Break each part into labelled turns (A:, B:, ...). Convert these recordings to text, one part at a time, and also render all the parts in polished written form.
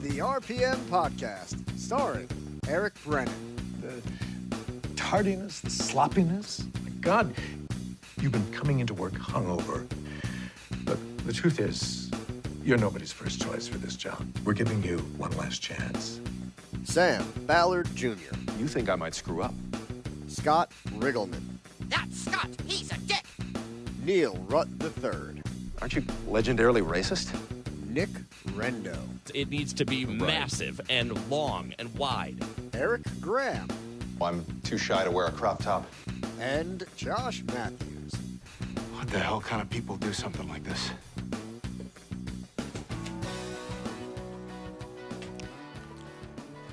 A: The RPM Podcast, starring Eric Brennan.
B: The tardiness, the sloppiness. My God, you've been coming into work hungover. But the truth is, you're nobody's first choice for this job. We're giving you one last chance.
A: Sam Ballard Jr.
C: You think I might screw up?
A: Scott Riggleman.
D: That's Scott. He's a dick.
A: Neil Rutt III.
C: Aren't you legendarily racist?
A: Nick Rendo.
E: It needs to be massive and long and wide.
A: Eric Graham.
F: I'm too shy to wear a crop top.
A: And Josh Matthews.
G: What the hell kind of people do something like this?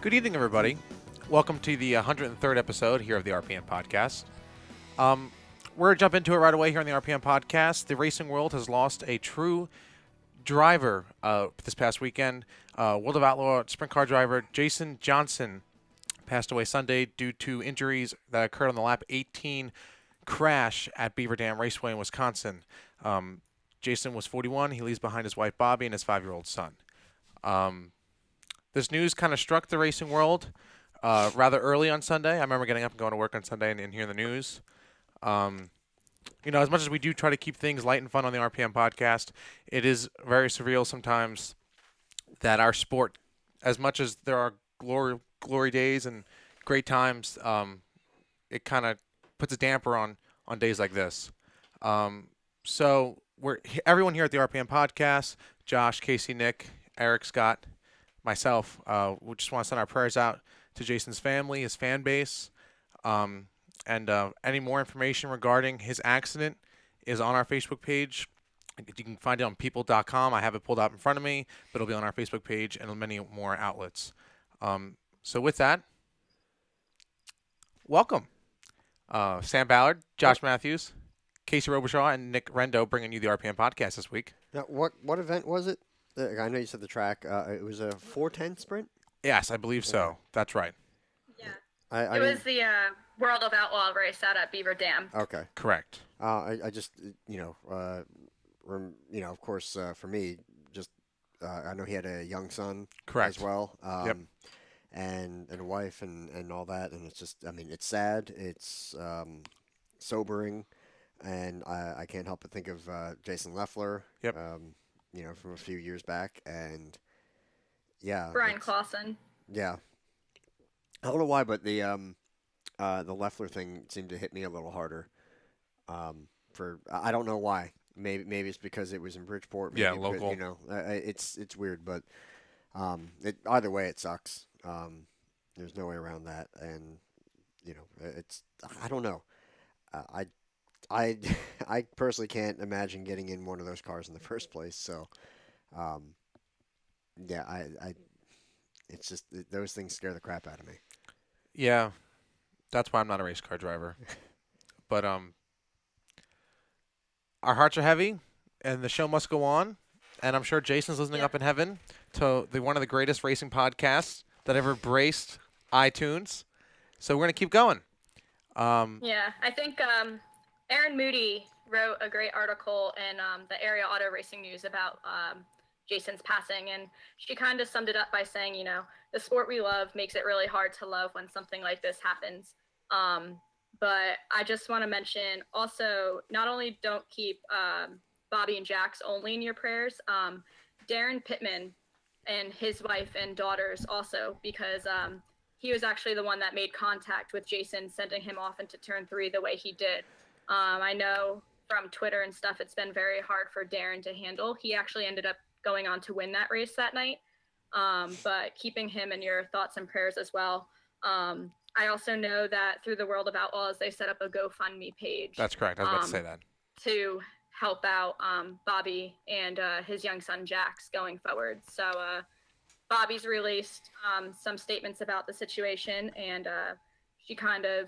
H: Good evening, everybody. Welcome to the 103rd episode here of the RPM Podcast. We're going to jump into it right away here on the RPM Podcast. The racing world has lost a true driver this past weekend. World of Outlaw sprint car driver Jason Johnson passed away Sunday due to injuries that occurred on the lap 18 crash at Beaver Dam Raceway in Wisconsin. Jason was 41. He leaves behind his wife Bobby and his 5-year-old son. This news kind of struck the racing world rather early on Sunday. I remember getting up and going to work on Sunday and hearing the news. As much as we do try to keep things light and fun on the RPM Podcast, it is very surreal sometimes that our sport, as much as there are glory days and great times, it kind of puts a damper on days like this. So everyone here at the RPM Podcast, Josh, Casey, Nick, Eric, Scott, myself, we just want to send our prayers out to Jason's family, his fan base, and any more information regarding his accident is on our Facebook page. You can find it on people.com. I have it pulled up in front of me, but it'll be on our Facebook page and many more outlets. So with that, welcome. Sam Ballard, Josh Matthews, Casey Robichaud, and Nick Rendo bringing you the RPM Podcast this week.
A: Now, what event was it? I know you said the track. It was a 410 sprint?
H: Yes, I believe so. That's right.
I: Yeah. It was the World of Outlaw race out at Beaver Dam.
A: Okay.
H: Correct.
A: I just, of course, for me, just I know he had a young son
H: Correct.
A: As well.
H: Yep.
A: And a wife and all that. And it's just, it's sad. It's sobering. And I can't help but think of Jason Leffler.
H: Yep.
A: From a few years back. And, yeah.
I: Brian Clausen.
A: Yeah. I don't know why, but the Leffler thing seemed to hit me a little harder. I don't know why. Maybe it's because it was in Bridgeport. Maybe
H: local.
A: It's weird, but either way, it sucks. There's no way around that, and I don't know. I personally can't imagine getting in one of those cars in the first place. So, it's just those things scare the crap out of me.
H: Yeah, that's why I'm not a race car driver. But our hearts are heavy, and the show must go on. And I'm sure Jason's listening up in heaven to one of the greatest racing podcasts that ever braced iTunes. So we're going to keep going.
I: I think Aaron Moody wrote a great article in the Area Auto Racing News about Jason's passing, and she kind of summed it up by saying, the sport we love makes it really hard to love when something like this happens. But I just want to mention also, not only don't keep Bobby and Jax only in your prayers, Darren Pittman and his wife and daughters also, because he was actually the one that made contact with Jason, sending him off into turn 3 the way he did. I know from Twitter and stuff, it's been very hard for Darren to handle. He actually ended up going on to win that race that night. But keeping him in your thoughts and prayers as well. I also know that through the World of Outlaws, they set up a GoFundMe page.
H: That's correct. I was about to say that.
I: To help out Bobby and his young son, Jax, going forward. So Bobby's released some statements about the situation, and she kind of,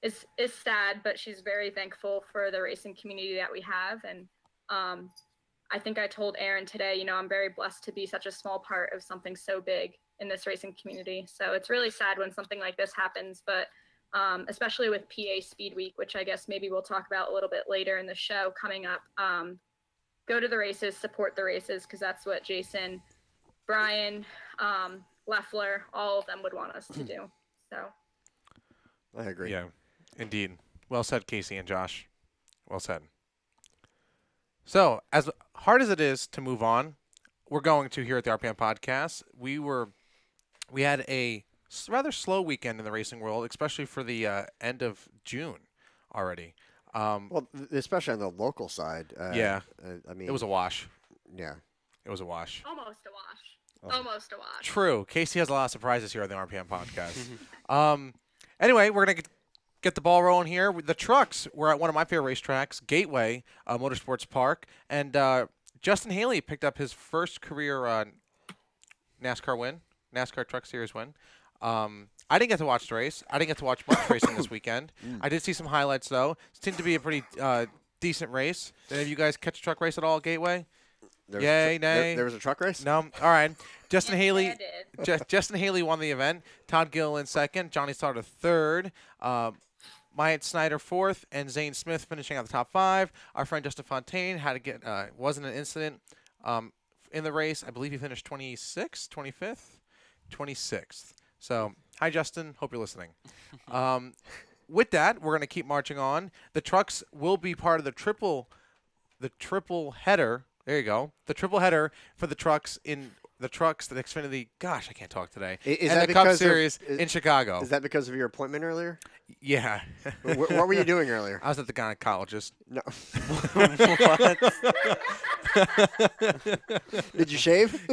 I: is sad, but she's very thankful for the racing community that we have. And I think I told Aaron today, I'm very blessed to be such a small part of something so big in this racing community. So it's really sad when something like this happens, but especially with PA Speed Week, which I guess maybe we'll talk about a little bit later in the show coming up. go to the races, support the races, because that's what Jason, Brian, Leffler, all of them would want us to do. So
A: I agree.
H: Yeah, indeed. Well said, Casey and Josh. Well said. So, as hard as it is to move on, we're going to here at the RPM Podcast. We had a rather slow weekend in the racing world, especially for the end of June already.
A: Well, especially on the local side.
H: Yeah.
A: I mean,
H: It was a wash.
A: Yeah.
H: It was a wash.
I: almost a wash. Almost a wash.
H: True. Casey has a lot of surprises here on the RPM Podcast. Anyway, we're going to get the ball rolling here. The trucks were at one of my favorite racetracks, Gateway Motorsports Park, and Justin Haley picked up his first career NASCAR Truck Series win. I didn't get to watch the race. I didn't get to watch much racing this weekend. I did see some highlights, though. It seemed to be a pretty decent race. Did any of you guys catch a truck race at all at Gateway? Yay, nay?
A: There was a truck race?
H: No. All right. Justin Haley.
I: Yeah, I did.
H: Justin Haley won the event. Todd Gill in second. Johnny Starter third. Myatt Snyder fourth, and Zane Smith finishing out the top five. Our friend Justin Fontaine had to get wasn't an incident in the race. I believe he finished 26th, 25th, 26th. So, hi Justin. Hope you're listening. With that, we're going to keep marching on. The trucks will be part of the triple header. There you go. The triple header for the trucks the Xfinity. Gosh, I can't talk today.
A: Is
H: and
A: that
H: the Cup
A: because
H: Series in Chicago.
A: Is that because of your appointment earlier?
H: Yeah.
A: What were you doing earlier?
H: I was at the gynecologist.
A: No. Did you shave?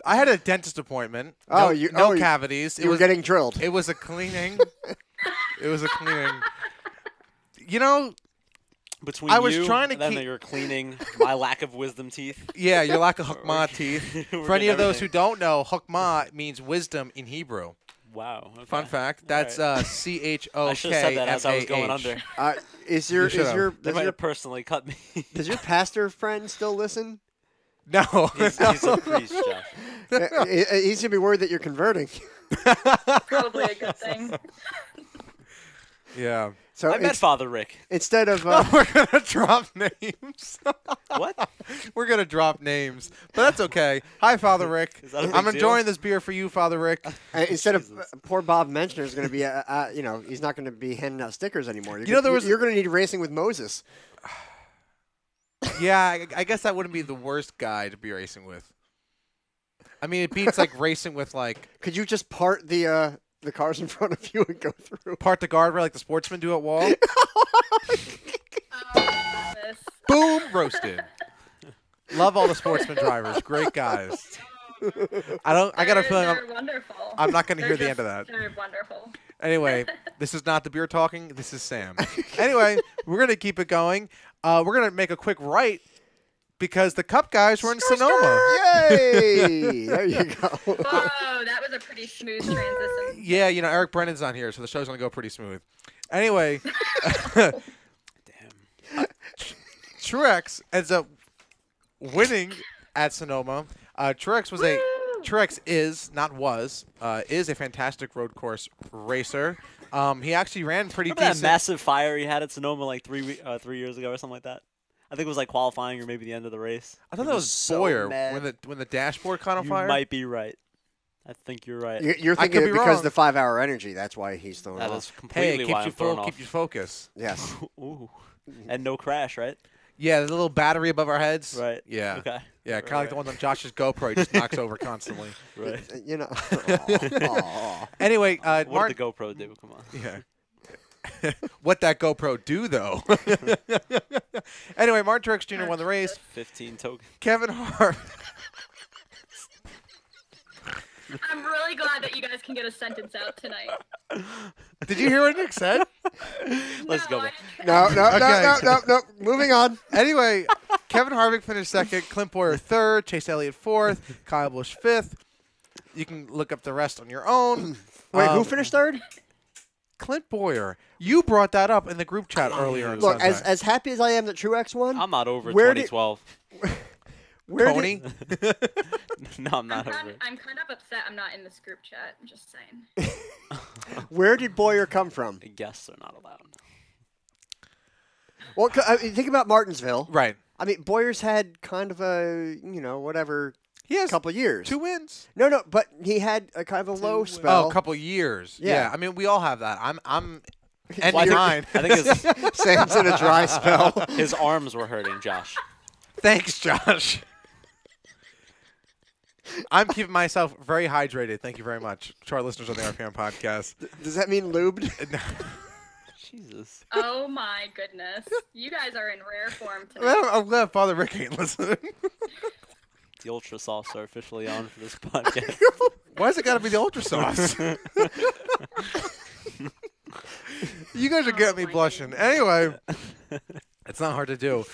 H: I had a dentist appointment.
A: Oh,
H: no cavities.
A: You were getting drilled.
H: It was a cleaning. You know,
J: Between
H: I was
J: you
H: trying to
J: and then
H: keep-
J: you're cleaning my lack of wisdom teeth.
H: yeah, your lack of hukmah teeth.
J: We're
H: For any
J: getting
H: of those who
J: everything.
H: don't know, hukmah means wisdom in Hebrew.
J: Wow. Okay.
H: Fun fact. That's
J: All right.
H: CHOKMAH.
J: I should have said that as I was going under.
A: Is your
J: They might have personally cut me.
A: does your pastor friend still listen?
H: No.
J: He's a priest, Josh.
A: He's gonna be worried that you're converting.
I: Probably a good thing.
H: Yeah.
A: So
J: I met Father Rick.
A: instead of
H: We're gonna drop names.
J: What?
H: We're gonna drop names, but that's okay. Hi, Father Rick.
J: Is that a big
H: I'm
J: deal?
H: enjoying this beer for you, Father Rick.
A: instead of poor Bob Menschner is going to be he's not going to be handing out stickers anymore.
H: You know, there was-
A: you're going to need racing with Moses.
H: Yeah, I guess that wouldn't be the worst guy to be racing with. I mean, it beats like racing with like
A: Could you just part the cars in front of you and go through?
H: part the guardrail like the sportsmen do at Wall.
I: This.
H: Boom, roasted. Love all the sportsman drivers. Great guys. I got a feeling
I: They're wonderful.
H: I'm not going to
I: They're
H: hear the
I: just-
H: end of that.
I: They're wonderful.
H: Anyway, this is not the beer talking. This is Sam. Anyway, we're going to keep it going. We're going to make a quick right because the Cup guys were in Sonoma.
A: Yay! There you go.
I: Whoa, that was a pretty smooth transition.
H: Yeah, you know, Eric Brennan's on here, so the show's going to go pretty smooth. Anyway, Truex ends up winning at Sonoma. Truex is a fantastic road course racer. He actually ran pretty
J: Remember
H: decent.
J: that massive fire he had at Sonoma like 3 years ago or something like that? I think it was like qualifying or maybe the end of the race.
H: I thought
J: He
H: that was
J: so
H: Boyer
J: mad.
H: when the dashboard caught on
J: You
H: fire.
J: might be right. I think you're right.
A: You're
H: I
A: thinking
H: could
A: it
H: be
A: because
H: wrong.
A: the 5-hour energy. That's why he's throwing
J: That
A: off.
J: is
H: Hey,
J: completely
H: it
J: why
H: keeps
J: I'm
H: you
J: thrown
H: full,
J: off.
H: keeps you focused.
A: Yes.
J: Ooh. And no crash, right?
H: Yeah, the little battery above our heads.
J: Right.
H: Yeah.
J: Okay.
H: Yeah, kind of like the one on Josh's GoPro. He just knocks over constantly.
J: Right.
A: You know. Aw.
H: Anyway,
J: What
H: Martin.
J: did the GoPro do? Come on.
H: Yeah. What that GoPro do though? Anyway, Martin Truex Jr. won the race.
J: 15 tokens.
H: Kevin Hart.
I: I'm really glad that you guys can get a sentence out tonight.
H: Did you hear what Nick said?
J: Let's go.
I: I
A: No.
H: Okay.
A: No. Moving on.
H: Anyway, Kevin Harvick finished second, Clint Boyer third, Chase Elliott fourth, Kyle Busch fifth. You can look up the rest on your own.
A: Wait, who finished third?
H: Clint Boyer. You brought that up in the group chat earlier. on
A: Look,
H: Sunday.
A: as happy as I am that Truex won,
J: I'm not over
A: Where did-
J: 2012.
A: where
H: Tony.
J: No, I'm not over it.
I: I'm kind of upset I'm not in this group chat. I'm just saying.
A: where did Boyer come from?
J: Guests are not allowed.
A: Well, think about Martinsville.
H: Right.
A: I mean, Boyer's had kind of a, whatever,
H: He has
A: couple years.
H: 2 wins.
A: No, but he had a kind of a low spell.
H: Oh, a couple years.
A: Yeah.
H: I mean, we all have that. I'm
J: Well,
H: ending mine.
J: I think his,
A: Sam's in a dry spell.
J: his arms were hurting, Josh.
H: Thanks, Josh. I'm keeping myself very hydrated. Thank you very much to our listeners on the RPM podcast.
A: Does that mean lubed?
J: Jesus.
I: Oh my goodness. You guys are in rare form tonight.
H: Well, I'm glad Father Rick ain't listening.
J: The Ultra Sauce are officially on for this podcast.
H: Why's it got to be the Ultra Sauce? You guys are getting me blushing. Anyway, it's not hard to do.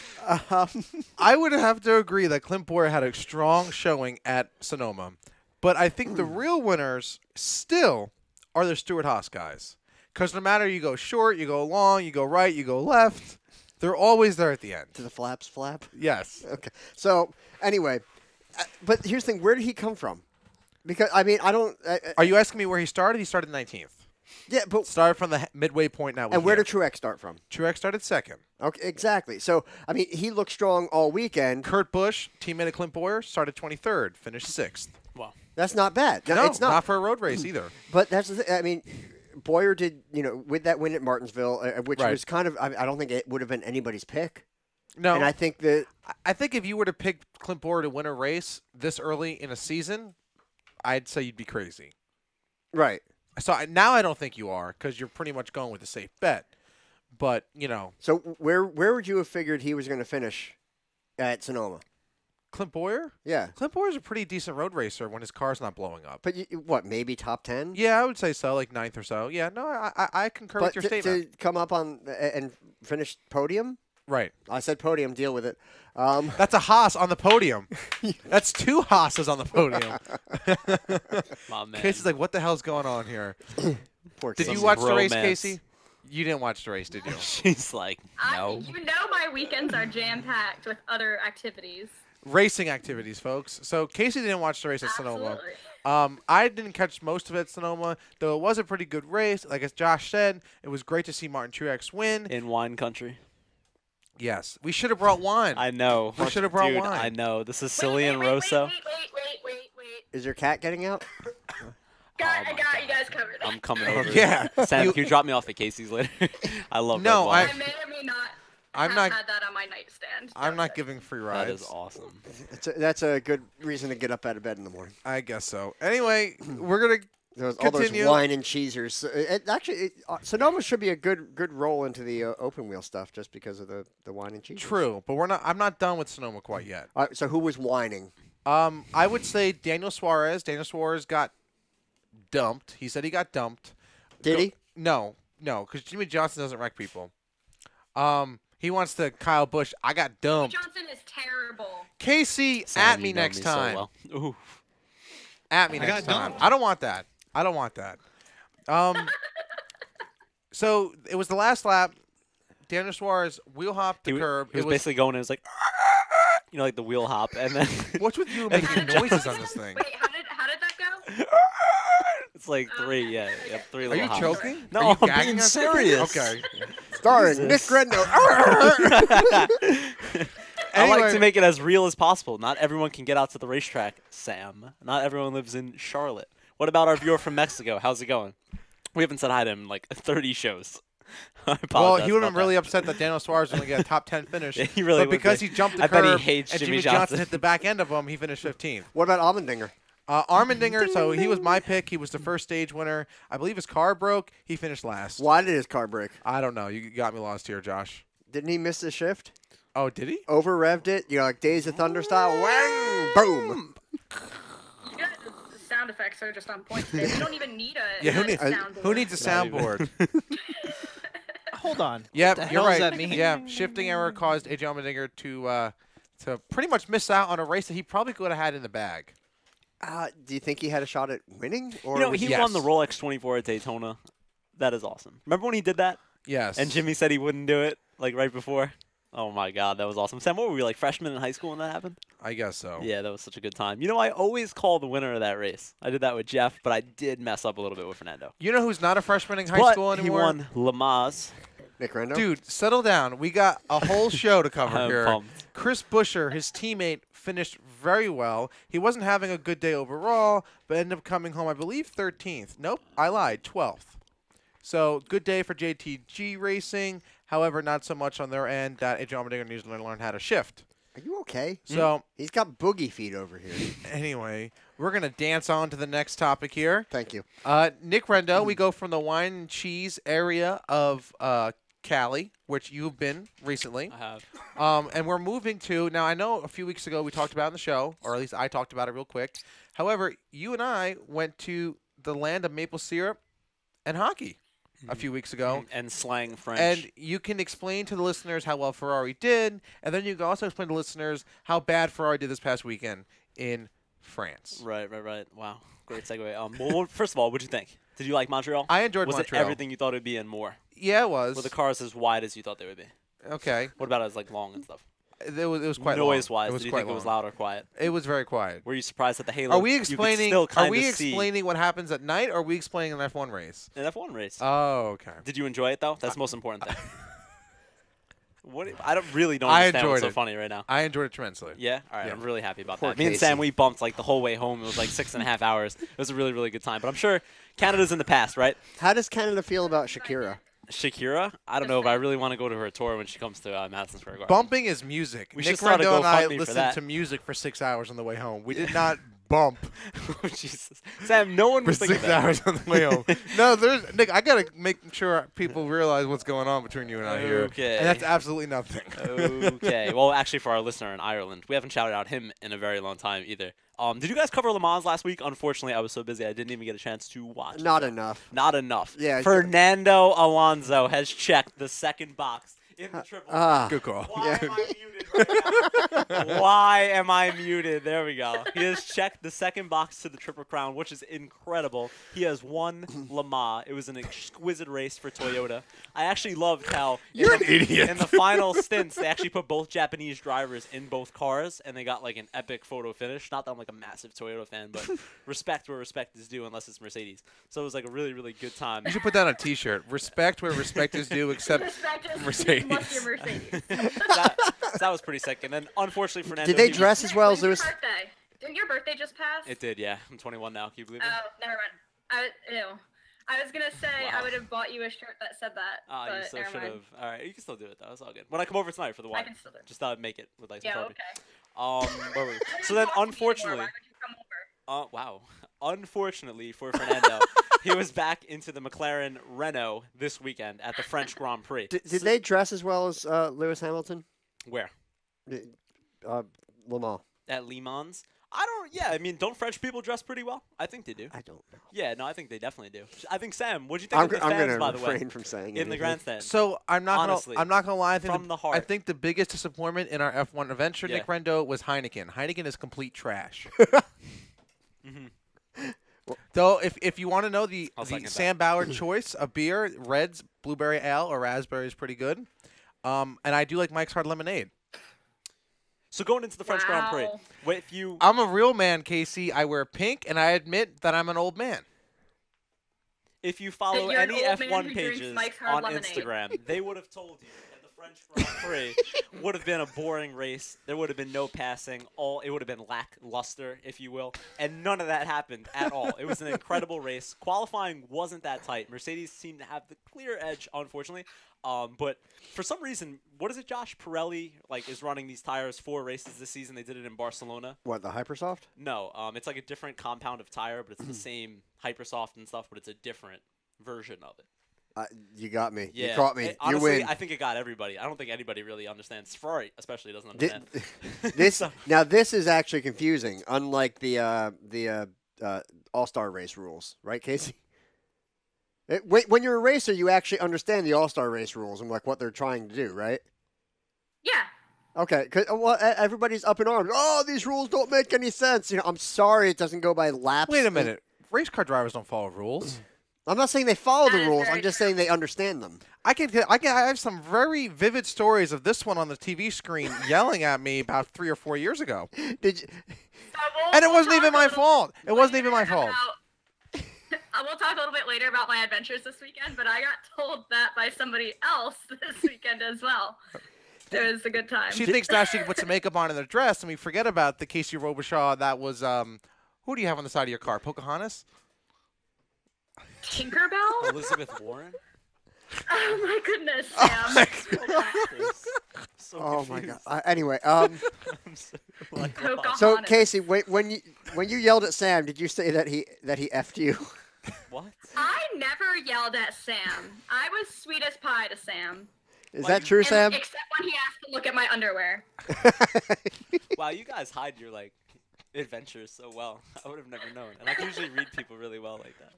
H: I would have to agree that Clint Boyer had a strong showing at Sonoma. But I think the real winners still are the Stewart-Haas guys. Because no matter you go short, you go long, you go right, you go left, they're always there at the end.
A: To the flaps flap?
H: Yes.
A: Okay. So, anyway, but here's the thing. Where did he come from? Because, I mean, I don't...
H: Are you asking me where he started? He started 19th.
A: Yeah, but...
H: Started from the midway point now.
A: And where did Truex start from?
H: Truex started 2nd.
A: Okay, exactly. So, I mean, he looked strong all weekend.
H: Kurt Busch, teammate of Clint Boyer, started 23rd, finished 6th.
J: Wow.
A: That's not bad.
H: No,
A: it's not.
H: for a road race either.
A: But that's the thing. I mean... Boyer did, with that win at Martinsville, which
H: Right.
A: was kind of, I don't think it would have been anybody's pick.
H: No.
A: And I think that...
H: I think if you were to pick Clint Boyer to win a race this early in a season, I'd say you'd be crazy.
A: Right.
H: So now I don't think you are because you're pretty much going with a safe bet. But,
A: So where would you have figured he was going to finish at Sonoma?
H: Clint Boyer?
A: Yeah.
H: Clint Boyer's a pretty decent road racer when his car's not blowing up.
A: But what, maybe top 10?
H: Yeah, I would say so, like 9th or so. Yeah, no, I concur with your statement.
A: To come up on and finish podium?
H: Right.
A: I said podium, deal with it.
H: That's a Haas on the podium. That's 2 Haas's on the podium.
J: My man.
H: Casey's like, what the hell's going on here?
A: Poor
H: Did
A: Casey.
H: you watch the race,
J: romance.
H: Casey? You didn't watch the race, did you?
J: She's like, no.
I: My weekends are jam-packed with other activities.
H: Racing activities, folks. So Casey didn't watch the race at Sonoma.
I: Absolutely.
H: I didn't catch most of it at Sonoma, though it was a pretty good race. Like as Josh said, it was great to see Martin Truex win.
J: In wine country.
H: Yes. We should have brought wine.
J: I know.
H: We should have brought
J: Dude,
H: wine.
J: I know. The Sicilian Rosso.
I: Wait.
A: Is your cat getting out?
I: I got you guys covered.
J: I'm coming over.
H: Yeah.
J: Sam, can you drop me off at Casey's later? I love
H: No,
J: red wine.
I: I may or may not
H: I'm
I: have
H: not.
I: had that on my nightstand.
H: I'm not giving free rides.
J: That is awesome.
A: That's a good reason to get up out of bed in the morning.
H: I guess so. Anyway, we're gonna
A: All those
H: continue.
A: wine and cheesers. Sonoma should be a good roll into the open wheel stuff just because of the wine and cheesers.
H: True, but we're not. I'm not done with Sonoma quite yet.
A: All right, so who was whining?
H: I would say Daniel Suarez. Daniel Suarez got dumped. He said he got dumped.
A: Did he?
H: No, because Jimmy Johnson doesn't wreck people. He wants to Kyle Busch. I got dumped.
I: Johnson is terrible.
H: Casey,
J: Sam,
H: at
J: you
H: me
J: know
H: next
J: so
H: time.
J: well. Ooh.
H: At me
G: I
H: next
G: got
H: time.
G: dumped.
H: I don't want that. I don't want that. So it was the last lap. Daniel Suarez wheel hopped the curb.
J: He was basically going in. It was like, like the wheel hop, and then
H: What's with you making noises on this thing?
I: Wait, how did that go?
J: it's like 3. Yeah, 3
H: Are
J: little
H: you
J: hops.
H: choking?
J: No,
H: Are you
J: I'm
H: gagging
J: being
H: or something?
J: serious.
H: Okay.
A: Starring Nick Gredno.
J: I like
H: Anyway.
J: to make it as real as possible. Not everyone can get out to the racetrack, Sam. Not everyone lives in Charlotte. What about our viewer from Mexico? How's it going? We haven't said hi to him in like 30 shows. I
H: Well,
J: apologize
H: he would have
J: about
H: been really
J: that.
H: upset that Daniel Suarez was going to get a top 10 finish.
J: Yeah, he really
H: but
J: would
H: because
J: be.
H: he jumped the
J: I bet he
H: curb
J: hates
H: and
J: Jimmy
H: Jimmy Johnson
J: Johnson.
H: hit the back end of him, he finished 15th.
A: What about Allmendinger?
H: Armendinger, so he was my pick. He was the first stage winner. I believe his car broke. He finished last.
A: Why did his car break?
H: I don't know. You got me lost here, Josh.
A: Didn't he miss the shift?
H: Oh, did he?
A: Over revved it? Like Days of Thunder style? Wang! Boom!
I: You guys, the sound effects are just on point today. We don't even need a
H: Yeah,
I: soundboard.
H: who needs a
J: Not even.
H: soundboard?
K: Hold on.
H: Yep,
K: What the
H: you're
K: hell
H: right.
K: does that mean?
H: Yeah, shifting error caused AJ Allmendinger to pretty much miss out on a race that he probably could have had in the bag.
A: Do you think he had a shot at winning? Or
J: You know,
A: was
J: he
H: Yes.
J: won the Rolex 24 at Daytona. That is awesome. Remember when he did that?
H: Yes.
J: And Jimmy said he wouldn't do it, like right before? Oh my God, that was awesome. Sam, what were we, like freshmen in high school when that happened?
H: I guess so.
J: Yeah, that was such a good time. You know, I always call the winner of that race. I did that with Jeff, but I did mess up a little bit with Fernando.
H: You know who's not a freshman in high
J: But
H: school
J: he
H: anymore?
J: won Le Mans.
A: Nick Rendo?
H: Dude, settle down. We got a whole show to cover
J: I'm
H: here.
J: pumped.
H: Chris Buescher, his teammate, finished very well. He wasn't having a good day overall, but ended up coming home, I believe, 13th. Nope, I lied, 12th. So, good day for JTG Racing. However, not so much on their end that Adrian Allmendinger needs to learn how to shift.
A: Are you okay?
H: So
A: he's got boogie feet over here.
H: Anyway, we're going to dance on to the next topic here.
A: Thank you.
H: Nick Rendo, we go from the wine and cheese area of Cali, which you've been recently.
J: I have.
H: And we're moving to, now I know a few weeks ago we talked about it in the show, or at least I talked about it real quick. However, you and I went to the land of maple syrup and hockey a few weeks ago.
J: And slang French.
H: And you can explain to the listeners how well Ferrari did, and then you can also explain to listeners how bad Ferrari did this past weekend in France.
J: Right. Wow. Great segue. Well, first of all, what'd you think? Did you like Montreal?
H: I enjoyed
J: Was
H: Montreal.
J: it everything you thought it would be and more?
H: Yeah, it was.
J: Were the cars as wide as you thought they would be?
H: Okay.
J: What about as long and stuff?
H: It was quite long.
J: Noise-wise,
H: It was
J: did you
H: quite
J: think it was
H: long.
J: loud or quiet?
H: It was very quiet.
J: Were you surprised at the halo?
H: Are we
J: You could
H: explaining?
J: still
H: Are
J: kinda
H: we
J: see
H: explaining what happens at night, or are we explaining an F1 race?
J: an F1 race?
H: Oh, okay.
J: Did you enjoy it though? That's the most important thing. I don't
H: I
J: understand
H: enjoyed
J: what's so
H: it.
J: funny right now.
H: I enjoyed it tremendously.
J: Yeah? All right,
H: Yeah.
J: I'm really happy about
A: Poor
J: that. Me and
A: Casey.
J: Sam, we bumped like the whole way home. It was like 6.5 hours. It was a really, really good time. But I'm sure Canada's in the past, right?
A: How does Canada feel about Shakira?
J: Shakira? I don't know if I really want to go to her tour when she comes to Madison Square Garden.
H: Bumping is music.
J: We
H: Nick
J: should start a
H: Rendo and I
J: GoFundMe for
H: listened
J: that.
H: to music for 6 hours on the way home. We did not bump
J: Oh, Jesus. Sam, no one
H: for
J: was thinking
H: 6
J: that.
H: hours on the way home. No, Nick, I gotta make sure people realize what's going on between you and I here.
J: Okay.
H: And that's absolutely nothing.
J: Okay. Well, actually, for our listener in Ireland, we haven't shouted out him in a very long time either. Did you guys cover Le Mans last week? Unfortunately, I was so busy I didn't even get a chance to watch.
A: Not
J: it.
A: enough.
J: Not enough.
A: Yeah.
J: Fernando Alonso has checked the second box in the triple.
H: Good call.
J: Why am I muted right now? Why am I muted? There we go. He has checked the second box to the Triple Crown, which is incredible. He has won Le Mans. It was an exquisite race for Toyota. I actually loved how
H: You're an idiot.
J: in the final stints, they actually put both Japanese drivers in both cars, and they got like an epic photo finish. Not that I'm like a massive Toyota fan, but respect where respect is due, unless it's Mercedes. So it was like a really, really good time.
H: You should put that on a T-shirt. Respect where respect is due, except
I: Respect is
H: Mercedes.
I: unless you're Mercedes.
J: that was pretty sick. And then, unfortunately, Fernando.
A: Did they
J: he was-
A: dress as well as
I: When's your
A: Lewis?
I: birthday? Didn't your birthday just pass?
J: It did, yeah. I'm 21 now. Can you believe it?
I: Oh, never mind. I was gonna say
J: Wow.
I: I would have bought you a shirt that said that.
J: Ah,
I: but
J: you still
I: never
J: should
I: mind.
J: have. All right, you can still do it though. It's all good. When I come over tonight for the wine,
I: can still do it.
J: just make it with like some
I: Yeah,
J: Sharpie.
I: okay.
J: Where were we? So then, unfortunately,
I: Why would you come over?
J: wow. Unfortunately for Fernando, he was back into the McLaren Renault this weekend at the French Grand Prix.
A: Did they dress as well as Lewis Hamilton?
J: Where?
A: Le Mans.
J: At Le Mans? I don't. Yeah, I mean, don't French people dress pretty well? I think they do.
A: I don't know.
J: Yeah, no, I think they definitely do. I think Sam, what'd you think
A: I'm
J: of the
A: going
J: fans,
A: to
J: by the way,
A: refrain from saying
J: in the
A: anything.
J: grandstand?
H: So I'm not
J: Honestly,
H: gonna lie. I think
J: from the heart.
H: I think the biggest disappointment in our F1 adventure,
J: Yeah.
H: Nick Rendo, was Heineken. Heineken is complete trash. Though, if you want to know the
J: I'll second that.
H: Sam Bauer choice of beer, Reds, blueberry ale, or raspberry is pretty good. And I do like Mike's Hard Lemonade.
J: So going into the French Grand Prix,
I: Wow.
J: if you
H: I'm a real man, Casey. I wear pink, and I admit that I'm an old man.
J: If you follow
I: you're an
J: any
I: old man
J: F1
I: who drinks
J: pages
I: Mike's Hard
J: on
I: Lemonade.
J: Instagram, they would have told you that the French Grand Prix would have been a boring race. There would have been no passing. It would have been lackluster, if you will. And none of that happened at all. It was an incredible race. Qualifying wasn't that tight. Mercedes seemed to have the clear edge, unfortunately. But for some reason, what is it, Josh? Pirelli is running these tires 4 races this season. They did it in Barcelona.
A: What, the Hypersoft?
J: No, it's like a different compound of tire, but it's the same Hypersoft and stuff, but it's a different version of it.
A: You got me.
J: Yeah.
A: You caught me.
J: Honestly,
A: you win.
J: I think it got everybody. I don't think anybody really understands. Ferrari especially doesn't understand.
A: Now this is actually confusing, unlike the All-Star race rules, right, Casey? When you're a racer, you actually understand the All-Star race rules and what they're trying to do, right?
I: Yeah.
A: Okay, everybody's up in arms. Oh, these rules don't make any sense. I'm sorry, it doesn't go by laps.
H: Wait a minute. Race car drivers don't follow rules.
A: I'm not saying they follow the
I: That is
A: rules.
I: very
A: I'm just
I: true.
A: saying they understand them.
H: I have some very vivid stories of this one on the TV screen yelling at me about 3 or 4 years ago.
A: Did you?
I: So
H: And it wasn't
I: talk
H: even
I: a
H: my
I: little
H: fault. It wasn't even my
I: later
H: fault.
I: about- We'll talk a little bit later about my adventures this weekend, but I got told that by somebody else this weekend as well. It was a good time.
H: She thinks now she can put some makeup on in their dress, and we forget about the Casey Robichaud. That was who do you have on the side of your car? Pocahontas?
I: Tinkerbell?
J: Elizabeth Warren?
I: Oh my goodness, Sam.
A: Oh my god. Anyway,
I: Pocahontas.
A: so Casey, when you yelled at Sam, did you say that he effed you?
J: What?
I: I never yelled at Sam. I was sweet as pie to Sam.
A: Is that true, Sam?
I: Except when he asked to look at my underwear.
J: Wow, you guys hide your adventures so well. I would have never known. And I can usually read people really well like that.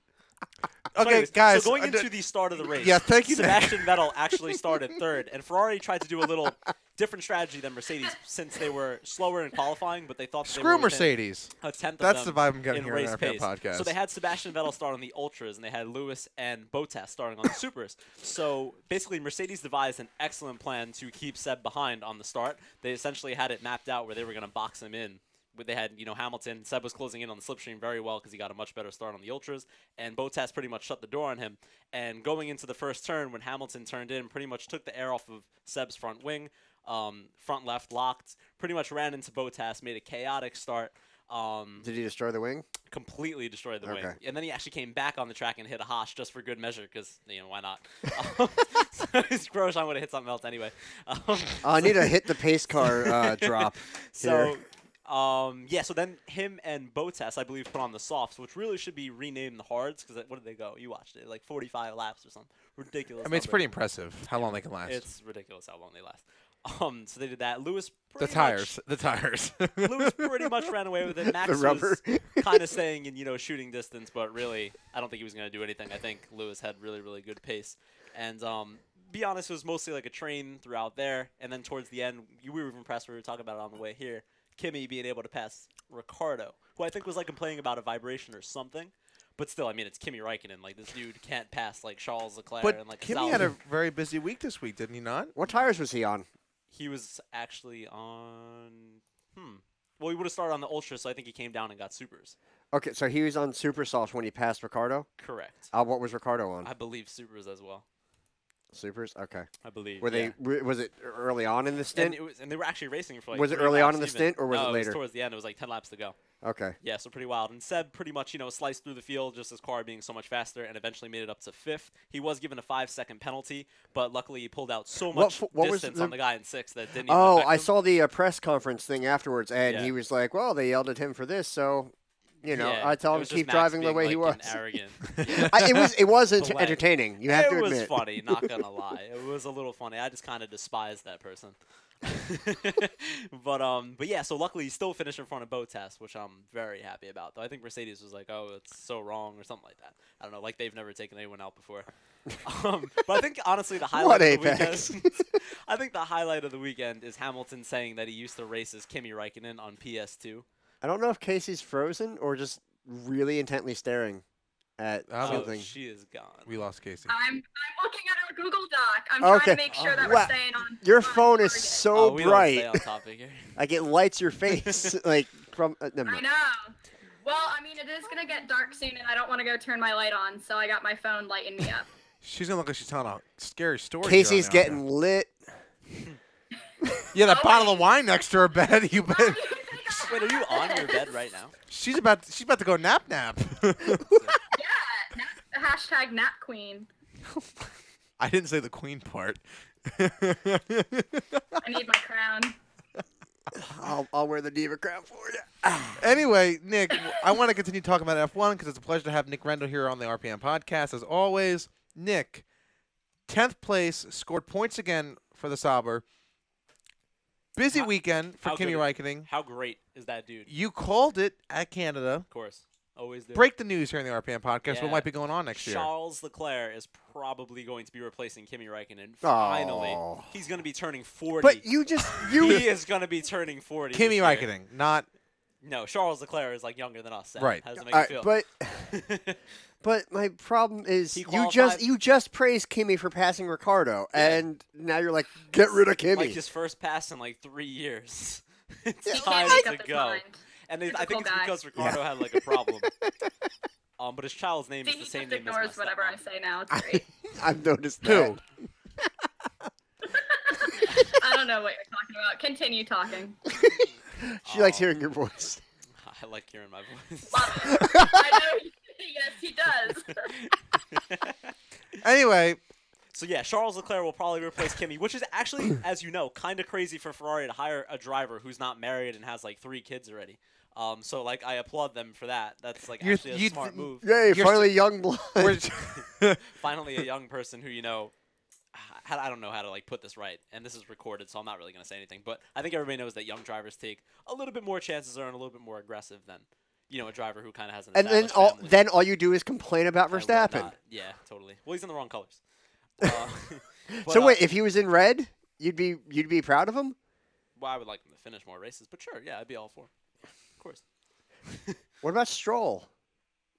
H: Okay,
J: anyways,
H: guys.
J: So going into the start of the race,
H: yeah, thank you,
J: Sebastian Vettel actually started third, and Ferrari tried to do a little different strategy than Mercedes since they were slower in qualifying, but they thought they were
H: Mercedes.
J: A tenth
H: That's
J: of
H: the
J: them
H: vibe I'm getting
J: in
H: here
J: race
H: on our
J: pace.
H: podcast.
J: So they had Sebastian Vettel start on the Ultras, and they had Lewis and Bottas starting on the Supers. So basically, Mercedes devised an excellent plan to keep Seb behind on the start. They essentially had it mapped out where they were going to box him in. They had, Hamilton. Seb was closing in on the slipstream very well because he got a much better start on the Ultras. And Bottas pretty much shut the door on him. And going into the first turn, when Hamilton turned in, pretty much took the air off of Seb's front wing. Front left locked. Pretty much ran into Bottas, made a chaotic start.
A: Did he destroy the wing?
J: Completely destroyed the wing.
A: Okay.
J: And then he actually came back on the track and hit a Haas just for good measure because, why not? So Grosjean would have hit something else anyway.
A: I need to hit the pace car drop.
J: So,
A: here.
J: so then him and Bottas, I believe, put on the softs, which really should be renamed the hards because what did they go? You watched it, like 45 laps or something. Ridiculous.
H: I mean, it's pretty impressive how long they can last.
J: It's ridiculous how long they last. So they did that. Lewis
H: The tires.
J: Lewis pretty much ran away with it. Max
A: The rubber.
J: was kind of staying in, shooting distance, but really, I don't think he was going to do anything. I think Lewis had really, really good pace. And be honest, it was mostly like a train throughout there. And then towards the end, we were impressed. We were talking about it on the way here. Kimi being able to pass Ricardo, who I think was complaining about a vibration or something. But still, I mean, it's Kimi Räikkönen. This dude can't pass Charles Leclerc
H: But
J: and
H: Kimi had a very busy week this week, didn't he not?
A: What tires was he on?
J: He was actually on. Well, he would have started on the Ultra, so I think he came down and got Supers.
A: Okay, so he was on Super Soft when he passed Ricardo?
J: Correct.
A: What was Ricardo on?
J: I believe Supers as well.
A: Supers? Okay.
J: I believe.
A: Were they? Was it early on in the stint?
J: And they were actually racing for
A: Was it
J: 3
A: early on
J: laps
A: in the
J: even.
A: stint, or was
J: No,
A: it later?
J: Was towards the end. It was 10 laps to go.
A: Okay.
J: Yeah, so pretty wild. And Seb pretty much, sliced through the field, just his car being so much faster, and eventually made it up to 5th. He was given a 5-second penalty, but luckily he pulled out so much distance on the guy in 6th that didn't even affect
A: I
J: him.
A: saw the press conference thing afterwards, and
J: Yeah.
A: he was like, well, they yelled at him for this, so...
J: Yeah,
A: I tell him to keep driving the way he was.
J: Arrogant.
A: It was
J: Delay.
A: entertaining. You have to admit.
J: It was funny, not gonna lie. It was a little funny. I just kind of despised that person. but yeah. So luckily, he still finished in front of Bottas, which I'm very happy about. Though I think Mercedes was like, "Oh, it's so wrong" or something like that. I don't know. Like they've never taken anyone out before. But I think honestly, the highlight of the weekend. I think the highlight of the weekend is Hamilton saying that he used to race as Kimi Räikkönen on PS2.
A: I don't know if Casey's frozen or just really intently staring at something.
J: She is gone.
H: We lost Casey.
I: I'm looking at our Google Doc. I'm trying to make sure that we're staying on.
A: Your phone is so
J: we
A: bright.
J: Don't stay on topic here.
A: Like it lights your face from. Never mind.
I: I know. Well, I mean, it is gonna get dark soon, and I don't want to go turn my light on, so I got my phone lighting me up.
H: She's gonna look like she's telling a scary story.
A: Casey's getting lit.
H: Yeah, that bottle of wine next to her bed. You bet.
J: Wait, are you on your bed right now?
H: She's about to go nap.
I: Yeah, hashtag nap queen.
H: I didn't say the queen part.
I: I need my crown.
A: I'll wear the diva crown for you.
H: Anyway, Nick, I want to continue talking about F1 because it's a pleasure to have Nick Rendell here on the RPM podcast. As always, Nick, 10th place, scored points again for the Sauber. Busy weekend for Kimi Räikkönen.
J: How great is that dude?
H: You called it at Canada.
J: Of course. Always do.
H: Break the news here in the RPM podcast.
J: Yeah.
H: What might be going on next year?
J: Charles Leclerc is probably going to be replacing Kimi Räikkönen. Finally. He's going to be turning 40.
A: But he
J: is going to my turning 40.
H: Kimi Räikkönen, not...
J: No, Charles Leclerc is younger than us.
H: Right.
J: How does it make you feel?
A: But my problem is you just praised Kimi for passing Ricardo, and now you're like, get rid of Kimi.
J: His first pass in 3 years. It's
I: He
J: time
I: can't make
J: to
I: up his
J: go.
I: mind.
J: And I think
I: Typical
J: it's
I: guy.
J: because Ricardo had a problem. But his child's name is the
I: He
J: same
I: just
J: name as my
I: ignores whatever I
J: stepmom.
I: say now. It's great.
A: I've noticed that.
H: Who?
I: I don't know what you're talking about. Continue talking.
A: She likes hearing your voice.
J: I like hearing my voice.
I: I know. Yes, he does.
H: Anyway,
J: So yeah, Charles Leclerc will probably replace Kimi, which is actually, as you know, kind of crazy for Ferrari to hire a driver who's not married and has like 3 kids already. So like I applaud them for that. That's like actually a smart move.
A: Yay,
H: You're
A: finally young blood.
J: Finally, a young person who I don't know how to like put this right, and this is recorded, so I'm not really gonna say anything. But I think everybody knows that young drivers take a little bit more chances, are and a little bit more aggressive than a driver who kind of has an
A: And then
J: established family.
A: all you do is complain about
J: and
A: Verstappen.
J: whatnot. Yeah, totally. Well, he's in the wrong colors. But,
A: So wait, if he was in red, you'd be proud of him?
J: well, I would like him to finish more races, but sure, yeah, I'd be all for it. Of course.
A: What about Stroll?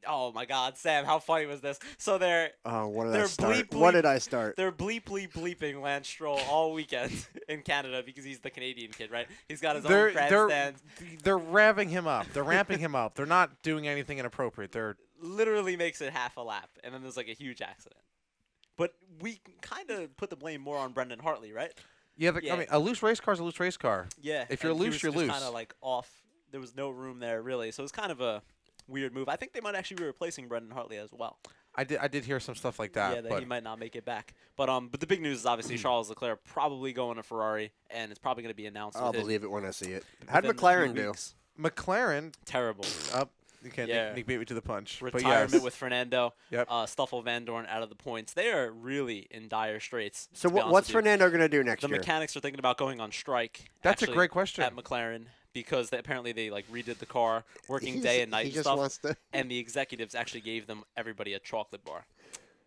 J: Oh my God, Sam, how funny was this? So they're
A: What did I
J: they're
A: start?
J: bleep,
A: What
J: bleep.
A: did I start?
J: They're bleeping Lance Stroll all weekend in Canada because he's the Canadian kid, right? He's got his own grandstand.
H: they're revving him up. They're ramping him up. They're not doing anything inappropriate. They're
J: Literally makes it half a lap, and then there's like a huge accident. But we kind of put the blame more on Brendan Hartley, right?
H: yeah.
J: Yeah.
H: I mean, a loose race car is a loose race car.
J: Yeah.
H: If you're
J: and he
H: loose,
J: was
H: you're
J: just
H: loose.
J: kind of like off. There was no room there really, so it was kind of a weird move. I think they might actually be replacing Brendan Hartley as well.
H: I did hear some stuff like that.
J: Yeah, that
H: but
J: he might not make it back. But the big news is obviously Charles Leclerc probably going to Ferrari, and it's probably going to be announced.
A: I'll
J: within-
A: believe it when I see it. How did
J: within a few
A: McLaren do?
J: weeks.
H: McLaren
J: Terrible.
H: up. Okay,
J: Yeah.
H: Nick beat me to the punch. But
J: Retirement
H: yes.
J: with Fernando.
H: Yep.
J: Stoffel Van Dorn out of the points. They are really in dire straits.
A: So
J: to be honest
A: what's
J: with you.
A: Fernando going to do next
J: The
A: year?
J: mechanics are thinking about going on strike.
H: That's a
J: actually,
H: great question.
J: At McLaren, because apparently they like redid the car, working
A: He's-
J: day and night
A: he
J: and
A: just
J: stuff.
A: wants to-
J: And the executives actually gave everybody a chocolate bar,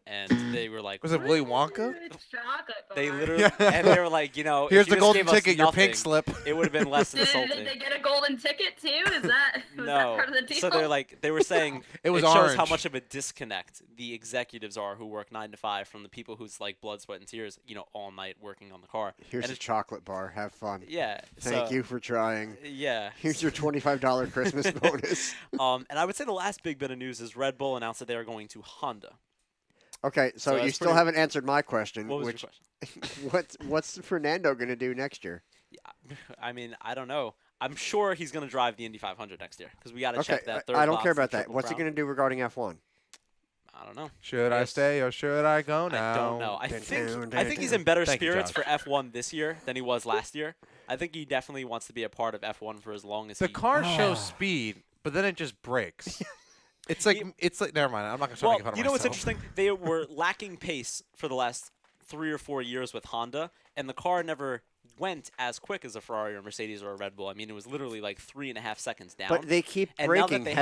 J: and they were like,
H: Was it Willy Wonka?
I: Chocolate bar.
J: They literally, and they were like, if
H: Here's
J: you
H: the
J: just
H: golden
J: gave us
H: ticket, your pink
J: nothing,
H: slip.
J: It would have been less
I: Did
J: insulting.
I: they get a golden ticket too? Was that
J: No.
I: part of the deal?
J: So they're like, they were saying
H: It was
J: shows how
H: orange.
J: much of a disconnect the executives are who work 9 to 5 from the people whose like blood, sweat, and tears, all night working on the car.
A: Here's
J: and
A: a chocolate bar. Have fun.
J: Yeah.
A: Thank
J: so-
A: you for trying.
J: Yeah.
A: Here's your $25 Christmas bonus.
J: And I would say the last big bit of news is Red Bull announced that they are going to Honda.
A: Okay,
J: So
A: so you
J: that's
A: still
J: pretty-
A: haven't answered my question.
J: What was
A: which,
J: your question?
A: what's Fernando going to do next year?
J: I mean, I don't know. I'm sure he's going to drive the Indy 500 next year because we got to
A: Okay,
J: check that third
A: I don't
J: box
A: care
J: in
A: about that.
J: Triple
A: What's he
J: Crown.
A: going to do regarding F1?
J: I don't know.
H: Should I
J: Yes.
H: stay or should I go now?
J: I don't know. I
A: Dun,
J: think
A: dun,
J: I
A: dun,
J: think he's
A: dun.
J: in better
H: Thank you,
J: spirits
H: Josh.
J: for F1 this year than he was last year. I think he definitely wants to be a part of F1 for as long as
H: The
J: he
H: car shows speed, but then it just breaks. It's like never mind. I'm not gonna try to
J: Well,
H: make fun of
J: you know what's
H: myself.
J: interesting? They were lacking pace for the last 3 or 4 years with Honda, and the car never went as quick as a Ferrari or Mercedes or a Red Bull. I mean, it was literally like 3.5 seconds down.
A: But they keep
J: And now that
A: breaking.
J: they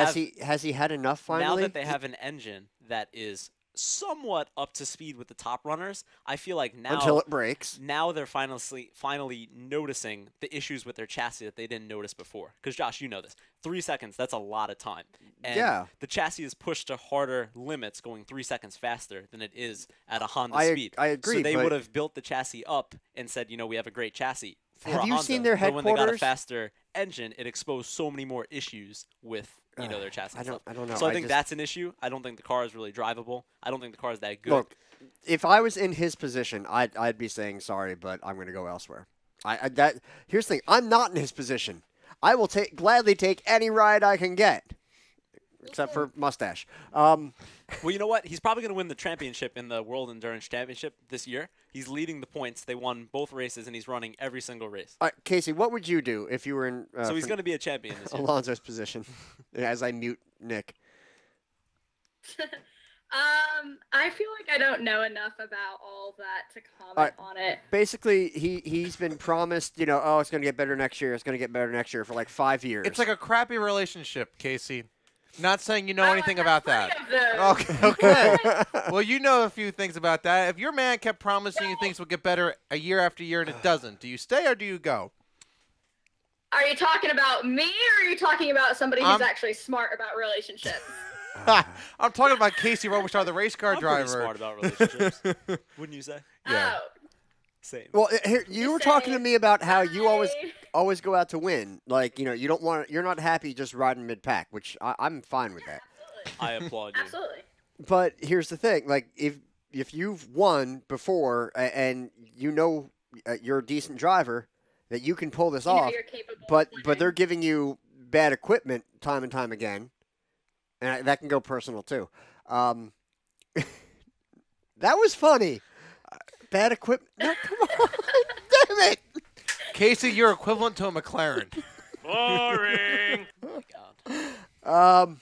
A: Has he had enough finally?
J: Now that they have an engine that is somewhat up to speed with the top runners, I feel like now
A: Until it breaks.
J: Now they're finally noticing the issues with their chassis that they didn't notice before. Because Josh, you know this, 3 seconds, that's a lot of time. And
A: Yeah.
J: the chassis is pushed to harder limits, going 3 seconds faster than it is at a Honda
A: I
J: speed.
A: agree,
J: So they
A: but-
J: would have built the chassis up and said, we have a great chassis. For
A: Have
J: a
A: you
J: Honda.
A: seen their
J: But when they got a
A: headquarters?
J: faster engine, it exposed so many more issues with their chassis.
A: I
J: and
A: don't-
J: stuff.
A: I don't know.
J: So I
A: I
J: think
A: just-
J: that's an issue. I don't think the car is really drivable. I don't think the car is that good.
A: Look, if I was in his position, I'd be saying sorry, but I'm going to go elsewhere. Here's the thing: I'm not in his position. I will gladly take any ride I can get, except for mustache.
J: Well, you know what? He's probably going to win the championship in the World Endurance Championship this year. He's leading the points. They won both races, and he's running every single race.
A: All right, Casey, what would you do if you were in?
J: So he's going to be a champion this year.
A: Alonso's position, as I mute Nick.
I: I feel like I don't know enough about all that to comment
A: All right.
I: on it.
A: Basically, he's been promised, oh, it's going to get better next year. It's going to get better next year for like 5 years.
H: It's like a crappy relationship, Casey. Not saying you know anything about that.
I: Of those.
H: Okay. Well, you know a few things about that. If your man kept promising you things would get better a year after year and it doesn't, do you stay or do you go?
I: Are you talking about me, or are you talking about somebody who's actually smart about relationships?
H: I'm talking about Casey Robistar, the race car
J: I'm
H: driver.
J: pretty smart about relationships. Wouldn't you say?
H: Yeah.
I: Oh,
J: Same.
A: Well, here, you were talking to me about how you
I: Bye.
A: always go out to win. Like, you're not happy just riding mid pack, which I'm fine with that.
J: I applaud you.
I: Absolutely.
A: But here's the thing: like if you've won before and you're a decent driver, that you can pull this
I: You know
A: off.
I: you're capable of
A: But
I: winning.
A: they're giving you bad equipment time and time again, and that can go personal too. That was funny. Bad equipment. No, come on. Damn it.
H: Casey, you're equivalent to a McLaren.
E: Boring.
J: Oh my God.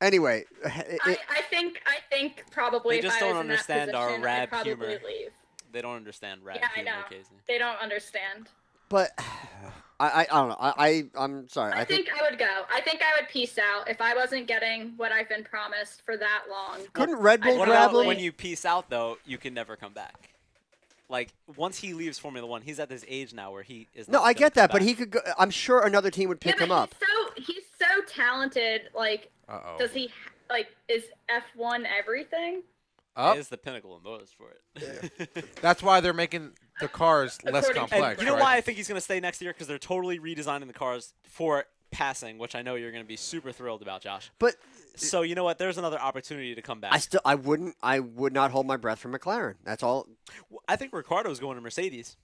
A: Anyway,
I: I think probably
J: They
I: if
J: just
I: I
J: don't
I: was in that
J: understand our
I: position,
J: rab
I: I'd probably
J: humor.
I: leave.
J: They don't understand rap
I: Yeah, I
J: humor,
I: know.
J: Casey.
I: They don't understand.
A: but I don't know. I'm sorry.
I: I think I would go. I think I would peace out if I wasn't getting what I've been promised for that long.
A: Couldn't Red Bull
J: What
A: grab
J: about
A: him?
J: when you peace out, though, you can never come back? Like, once he leaves Formula One, he's at this age now where he is
A: No,
J: not
A: I
J: gonna
A: get
J: come
A: that, but
J: back.
A: he could go. I'm sure another team would pick
I: Yeah,
A: him
I: but
A: up.
I: he's so talented. Like,
H: Uh-oh.
I: does he is F1 everything?
H: Up.
J: It is the pinnacle of motorsport.
H: That's why they're making the cars less
I: According to-
H: complex.
J: And you know
H: right?
J: why I think he's going to stay next year? Because they're totally redesigning the cars for passing, which I know you're going to be super thrilled about, Josh.
A: But
J: So you know what? There's another opportunity to come back.
A: I would not hold my breath for McLaren. That's all.
J: I think Ricciardo's going to Mercedes.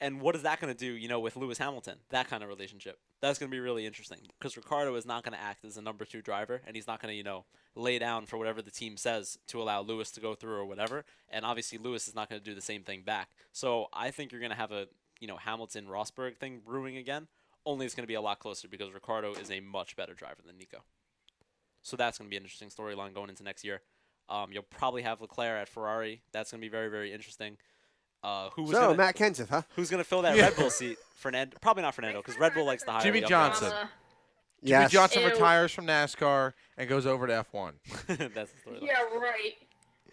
J: And what is that going to do, with Lewis Hamilton? That kind of relationship. That's going to be really interesting because Ricciardo is not going to act as a number 2 driver, and he's not going to, lay down for whatever the team says to allow Lewis to go through or whatever. And obviously Lewis is not going to do the same thing back. So I think you're going to have a, Hamilton-Rosberg thing brewing again, only it's going to be a lot closer because Ricciardo is a much better driver than Nico. So that's going to be an interesting storyline going into next year. You'll probably have Leclerc at Ferrari. That's going to be very, very interesting.
A: Matt Kenseth, huh?
J: Who's going to fill that Red Bull seat? Fernando? Probably not Fernando because Red Bull likes to hire
H: Jimmy
J: the
H: Johnson.
J: upgrades.
H: Jimmy
A: Yes.
H: Johnson
I: Ew.
H: retires from NASCAR and goes over to F1.
J: That's the storyline.
I: Yeah, right.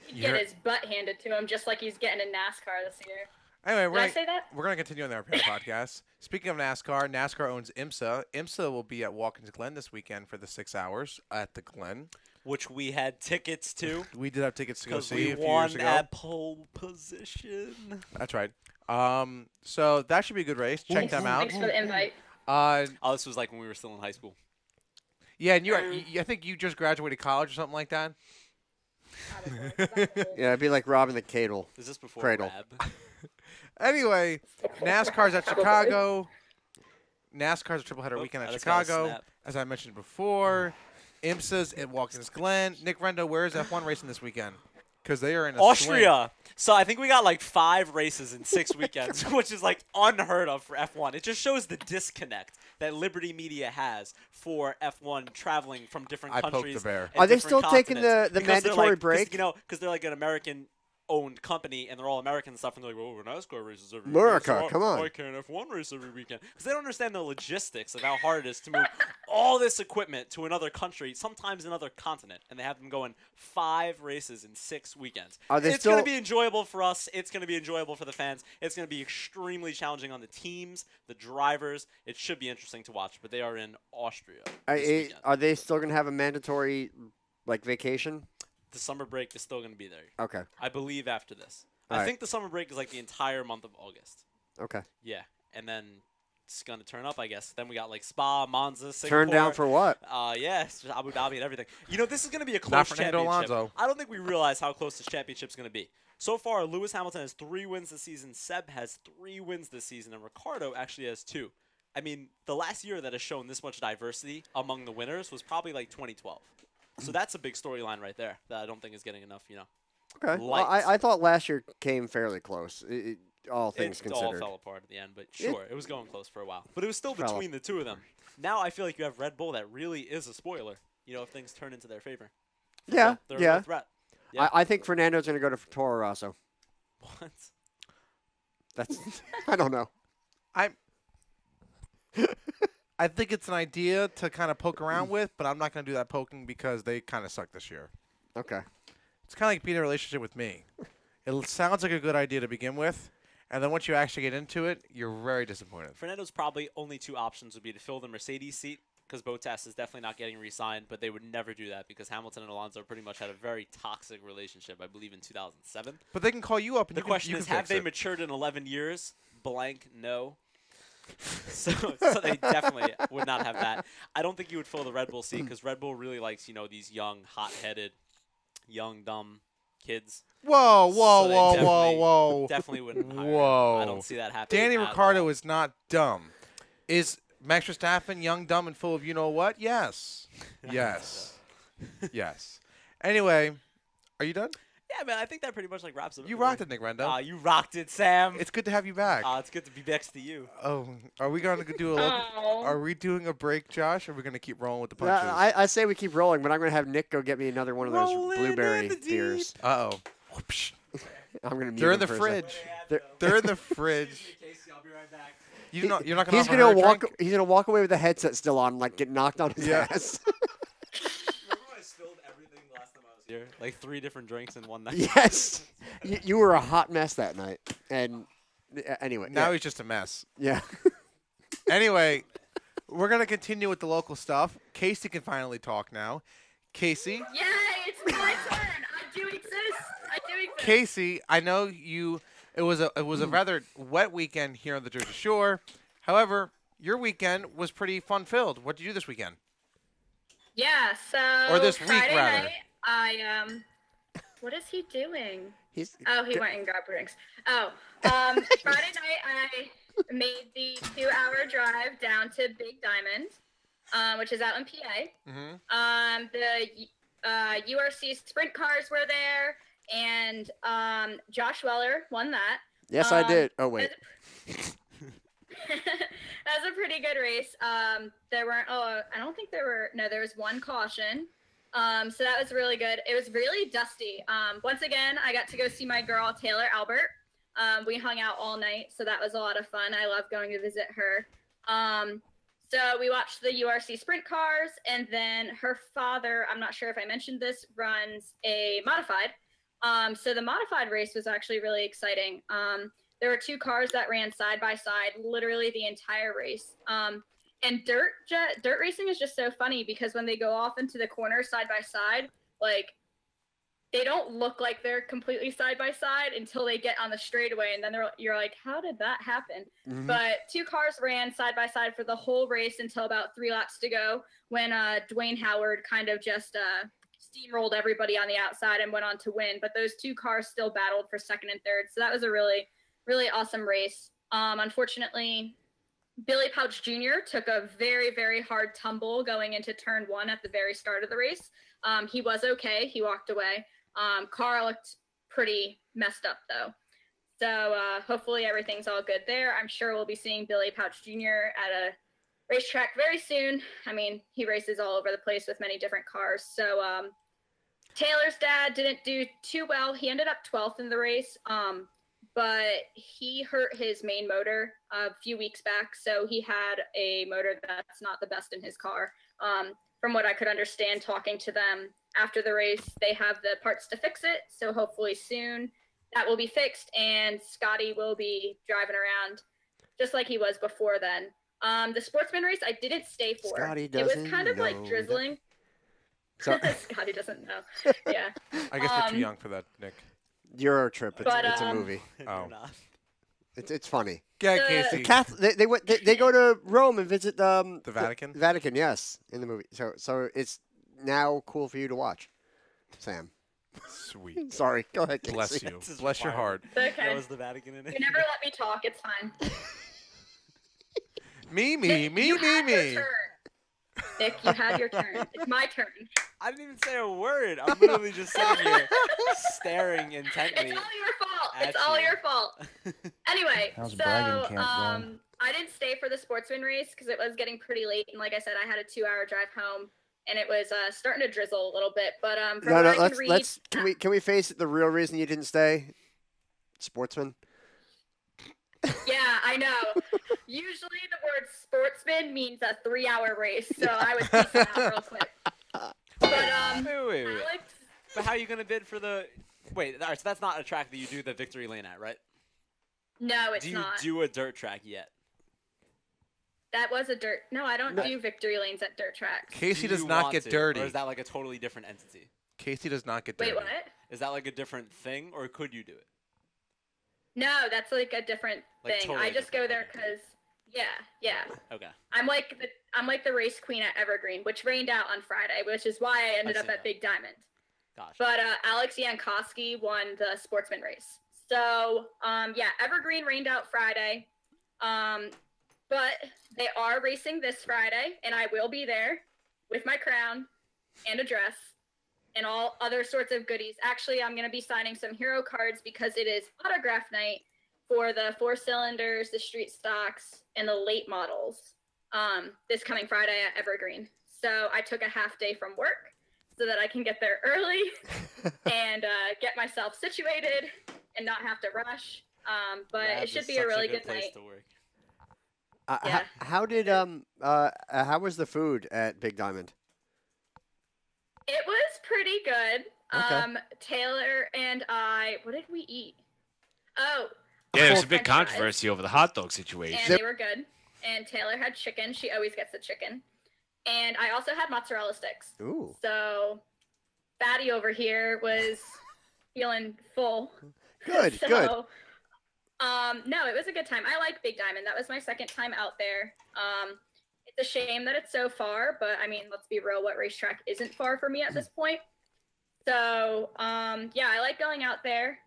I: He'd get his butt handed to him just like he's getting in NASCAR this year.
H: Anyway,
I: Did I say that?
H: we're going to continue on the RPM podcast. Speaking of NASCAR, NASCAR owns IMSA. IMSA will be at Watkins Glen this weekend for the 6 hours at the Glen.
J: Which we had tickets to.
H: We did have tickets to go
J: Because
H: see
J: we
H: a few
J: won
H: years ago.
J: at pole position.
H: That's right. So that should be a good race. Check them out.
I: Thanks for the invite.
J: Oh, this was like when we were still in high school.
H: Yeah, and I think you just graduated college or something like that.
A: Yeah, it'd be like robbing the cradle.
J: Is this before
A: Cradle.
J: Rab?
H: Anyway, NASCAR's at Chicago. NASCAR's a tripleheader
J: Oh,
H: weekend
J: I
H: at
J: just got a
H: Chicago,
J: snap.
H: as I mentioned before. IMSA's at Watkins Glen. Nick Rendo, where is F1 racing this weekend? Because they are in a
J: Austria. So I think we got like 5 races in 6 weekends, which is like unheard of for F1. It just shows the disconnect that Liberty Media has for F1 traveling from different
H: I poked
J: countries.
H: the bear.
J: and
A: Are they
J: different
A: still taking
J: continents.
A: the
J: Because they're
A: mandatory
J: like,
A: break?
J: Because they're like an American-owned company, and they're all American stuff, and they're like, well, we're NASCAR races every
A: America,
J: weekend. So
A: come on.
J: Why can't F1 race every weekend? Because they don't understand the logistics of how hard it is to move all this equipment to another country, sometimes another continent, and they have them going 5 races in 6 weekends.
A: Are they
J: It's going to
A: still-
J: be enjoyable for us. It's going to be enjoyable for the fans. It's going to be extremely challenging on the teams, the drivers. It should be interesting to watch, but they are in Austria this weekend.
A: Are they still going to have a mandatory vacation?
J: The summer break is still going to be there.
A: Okay.
J: I believe after this.
A: All
J: I
A: right.
J: think the summer break is like the entire month of August.
A: Okay.
J: Yeah, and then it's going to turn up, I guess. Then we got like Spa, Monza, Singapore.
A: Turn down for what?
J: Yeah, it's just Abu Dhabi and everything. This is going to be a close
H: Not Fernando
J: championship.
H: Alonso.
J: I don't think we realize how close this championship's going to be. So far, Lewis Hamilton has 3 wins this season. Seb has 3 wins this season, and Ricciardo actually has 2. I mean, the last year that has shown this much diversity among the winners was probably like 2012. So that's a big storyline right there that I don't think is getting enough,
A: Okay. Well,
J: light.
A: I thought last year came fairly close. All things
J: It all
A: considered.
J: fell apart at the end, but sure, it was going close for a while. But it was still
A: Fell.
J: between the two of them. Now I feel like you have Red Bull that really is a spoiler, if things turn into their favor.
A: Yeah,
J: They're a
A: yeah.
J: real threat. Yeah.
A: I think Fernando's going to go to Toro Rosso.
J: What?
A: That's I don't know.
H: I think it's an idea to kind of poke around with, but I'm not going to do that poking because they kind of suck this year.
A: Okay.
H: It's kind of like being in a relationship with me. It sounds like a good idea to begin with, and then once you actually get into it, you're very disappointed.
J: Fernando's probably only 2 options would be to fill the Mercedes seat, because Bottas is definitely not getting re-signed, but they would never do that because Hamilton and Alonso pretty much had a very toxic relationship, I believe, in 2007.
H: But they can call you up and
J: The
H: you
J: question
H: can
J: is, have
H: fix
J: they
H: it.
J: matured in 11 years? Blank, no. So they definitely would not have that. I don't think you would fill the Red Bull seat because Red Bull really likes, these young, hot-headed, young, dumb kids.
H: Whoa,
J: So they
H: whoa.
J: Definitely wouldn't hire him.
H: Whoa.
J: I don't see that happening.
H: Danny
J: at
H: Ricciardo
J: all.
H: is not dumb. Is Max Verstappen young, dumb, and full of you-know-what? Yes. Yes. Yes. Anyway, are you done?
J: Yeah, man, I think that pretty much wraps it up.
H: You rocked it, Nick Rendo.
J: You rocked it, Sam.
H: It's good to have you back.
J: It's good to be next to you.
H: Oh, are we going to do a local? Are we doing a break, Josh, or are we going to keep rolling with the punches?
A: I say we keep rolling, but I'm going to have Nick go get me another one of those blueberry beers.
H: Uh-oh.
A: I'm going to mute
H: They're in
A: him
H: the
A: for a
H: fridge.
A: sec.
H: They're in the fridge.
J: I'll be right back.
H: You're not going to
A: He's
H: offer
A: gonna
H: her a
A: walk.
H: drink?
A: He's gonna walk away with the headset still on, like get knocked on his ass.
J: Remember when I spilled everything last time I was here? Like 3 different drinks in one night.
A: Yes, you were a hot mess that night. And anyway,
H: Now he's just a mess.
A: yeah.
H: Anyway, we're going to continue with the local stuff. Casey can finally talk now. Casey.
I: Yay! It's my turn. I do exist.
H: Casey, I know you. It was a rather wet weekend here on the Jersey Shore. However, your weekend was pretty fun-filled. What did you do this weekend?
I: Yeah. So.
H: Or this week,
I: Friday
H: rather.
I: night, what is he doing?
A: He
I: went and grabbed drinks. Friday night I made the 2-hour drive down to Big Diamond, which is out in PA. The URC sprint cars were there, and Josh Weller won that.
A: Yes, I did. Oh wait.
I: That was a pretty good race. There weren't. I don't think there were. No, there was one caution. So that was really good. It was really dusty. Once again, I got to go see my girl Taylor Albert. We hung out all night, so that was a lot of fun. I love going to visit her. So we watched the URC sprint cars, and then her father, I'm not sure if I mentioned this, runs a modified. So the modified race was actually really exciting. There were 2 cars that ran side by side literally the entire race. And dirt racing is just so funny because when they go off into the corner side by side, like they don't look like they're completely side by side until they get on the straightaway, and then you're like, how did that happen?
A: Mm-hmm.
I: But 2 cars ran side by side for the whole race until about 3 laps to go when Dwayne Howard kind of just steamrolled everybody on the outside and went on to win. But those 2 cars still battled for second and third, so that was a really, really awesome race. Unfortunately, Billy Pouch Jr. took a very, very hard tumble going into turn 1 at the very start of the race. He was okay. He walked away. Car looked pretty messed up, though. So hopefully everything's all good there. I'm sure we'll be seeing Billy Pouch Jr. at a racetrack very soon. I mean, he races all over the place with many different cars. So Taylor's dad didn't do too well. He ended up 12th in the race. But he hurt his main motor a few weeks back, so he had a motor that's not the best in his car. From what I could understand talking to them after the race, they have the parts to fix it, so hopefully soon that will be fixed, and Scotty will be driving around just like he was before then. The sportsman race I didn't stay for.
A: Scotty
I: it was
A: doesn't
I: kind of like
A: know
I: drizzling. Scotty doesn't know. Yeah.
H: I guess you're too young for that, Nick.
A: Euro trip.
I: But,
A: It's a movie.
H: Oh.
A: It's funny.
H: Yeah, Casey.
A: They go to Rome and visit
H: The Vatican?
A: Vatican, yes, in the movie. So it's now cool for you to watch, Sam.
H: Sweet.
A: Sorry. Go ahead, Casey.
H: Bless you. Bless your heart.
I: It's okay.
J: That was the Vatican in it.
I: You never let me talk. It's fine.
H: Me.
I: Turn. Nick, you had your turn. It's my turn.
J: I didn't even say a word. I'm literally just sitting here staring intently.
I: It's all your fault.
J: at
I: It's all
J: you.
I: your fault. Anyway,
K: How's
I: so
K: bragging camp going?
I: I didn't stay for the sportsman race because it was getting pretty late, and like I said, I had a 2-hour drive home, and it was starting to drizzle a little bit. But from what I can read,
A: can we face it? The real reason you didn't stay, sportsman.
I: Yeah, I know. Usually the word sportsman means a 3-hour race, so I was peacing out real quick. But
J: Wait.
I: Alex,
J: But how are you going to bid for the... Wait, all right, so that's not a track that you do the victory lane at, right?
I: no, it's
J: Do you
I: not.
J: do a dirt track yet?
I: That was a dirt. No, I don't do victory lanes at dirt tracks.
H: Casey
J: Do
H: does
J: you
H: not
J: want
H: get
J: to,
H: dirty.
J: Or is that like a totally different entity?
H: Casey does not get dirty.
I: Wait, what?
J: Is that like a different thing, or could you do it?
I: No, that's like a different
J: Like,
I: thing.
J: totally
I: I just go
J: different,
I: there
J: okay.
I: because, Yeah.
J: Okay.
I: I'm like the race queen at Evergreen, which rained out on Friday, which is why I ended up at Big Diamond.
J: Gosh.
I: But Alex Yankowski won the sportsman race. So Evergreen rained out Friday. But they are racing this Friday, and I will be there with my crown and a dress and all other sorts of goodies. Actually, I'm going to be signing some hero cards because it is autograph night for the 4-cylinders, the street stocks, and the late models this coming Friday at Evergreen. So I took a half day from work so that I can get there early and get myself situated and not have to rush. But
J: Lab
I: it should
J: is
I: be a
J: such
I: really
J: good
I: good
J: place
I: night.
J: to work.
I: Yeah.
A: How was the food at Big Diamond?
I: It was pretty good.
A: Okay.
I: Taylor and I, what did we eat? Oh,
L: Yeah, there's a big
I: French fries.
L: controversy over the hot dog situation.
I: And they were good. And Taylor had chicken. She always gets the chicken. And I also had mozzarella sticks.
A: Ooh.
I: So Fatty over here was feeling full.
A: Good, good.
I: No, it was a good time. I like Big Diamond. That was my second time out there. It's a shame that it's so far, but I mean, let's be real, what racetrack isn't far for me at this point? So, I like going out there.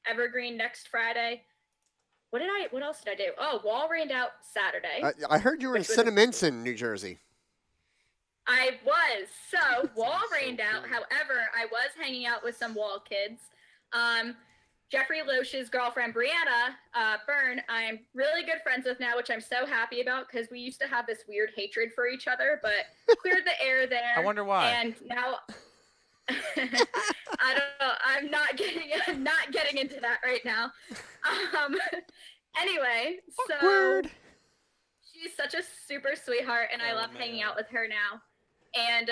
I: Evergreen next Friday. What else did I do? Oh, Wall rained out Saturday.
A: I heard you were in Cinnaminson, New Jersey.
I: I was. So, Wall rained out. However, I was hanging out with some Wall kids. Jeffrey Loesch's girlfriend, Brianna Byrne, I'm really good friends with now, which I'm so happy about because we used to have this weird hatred for each other, but cleared the air there.
H: I wonder why.
I: And now, I don't know. I'm not getting into that right now. Anyway,
A: Awkward.
I: so she's such a super sweetheart, and I love hanging out with her now. And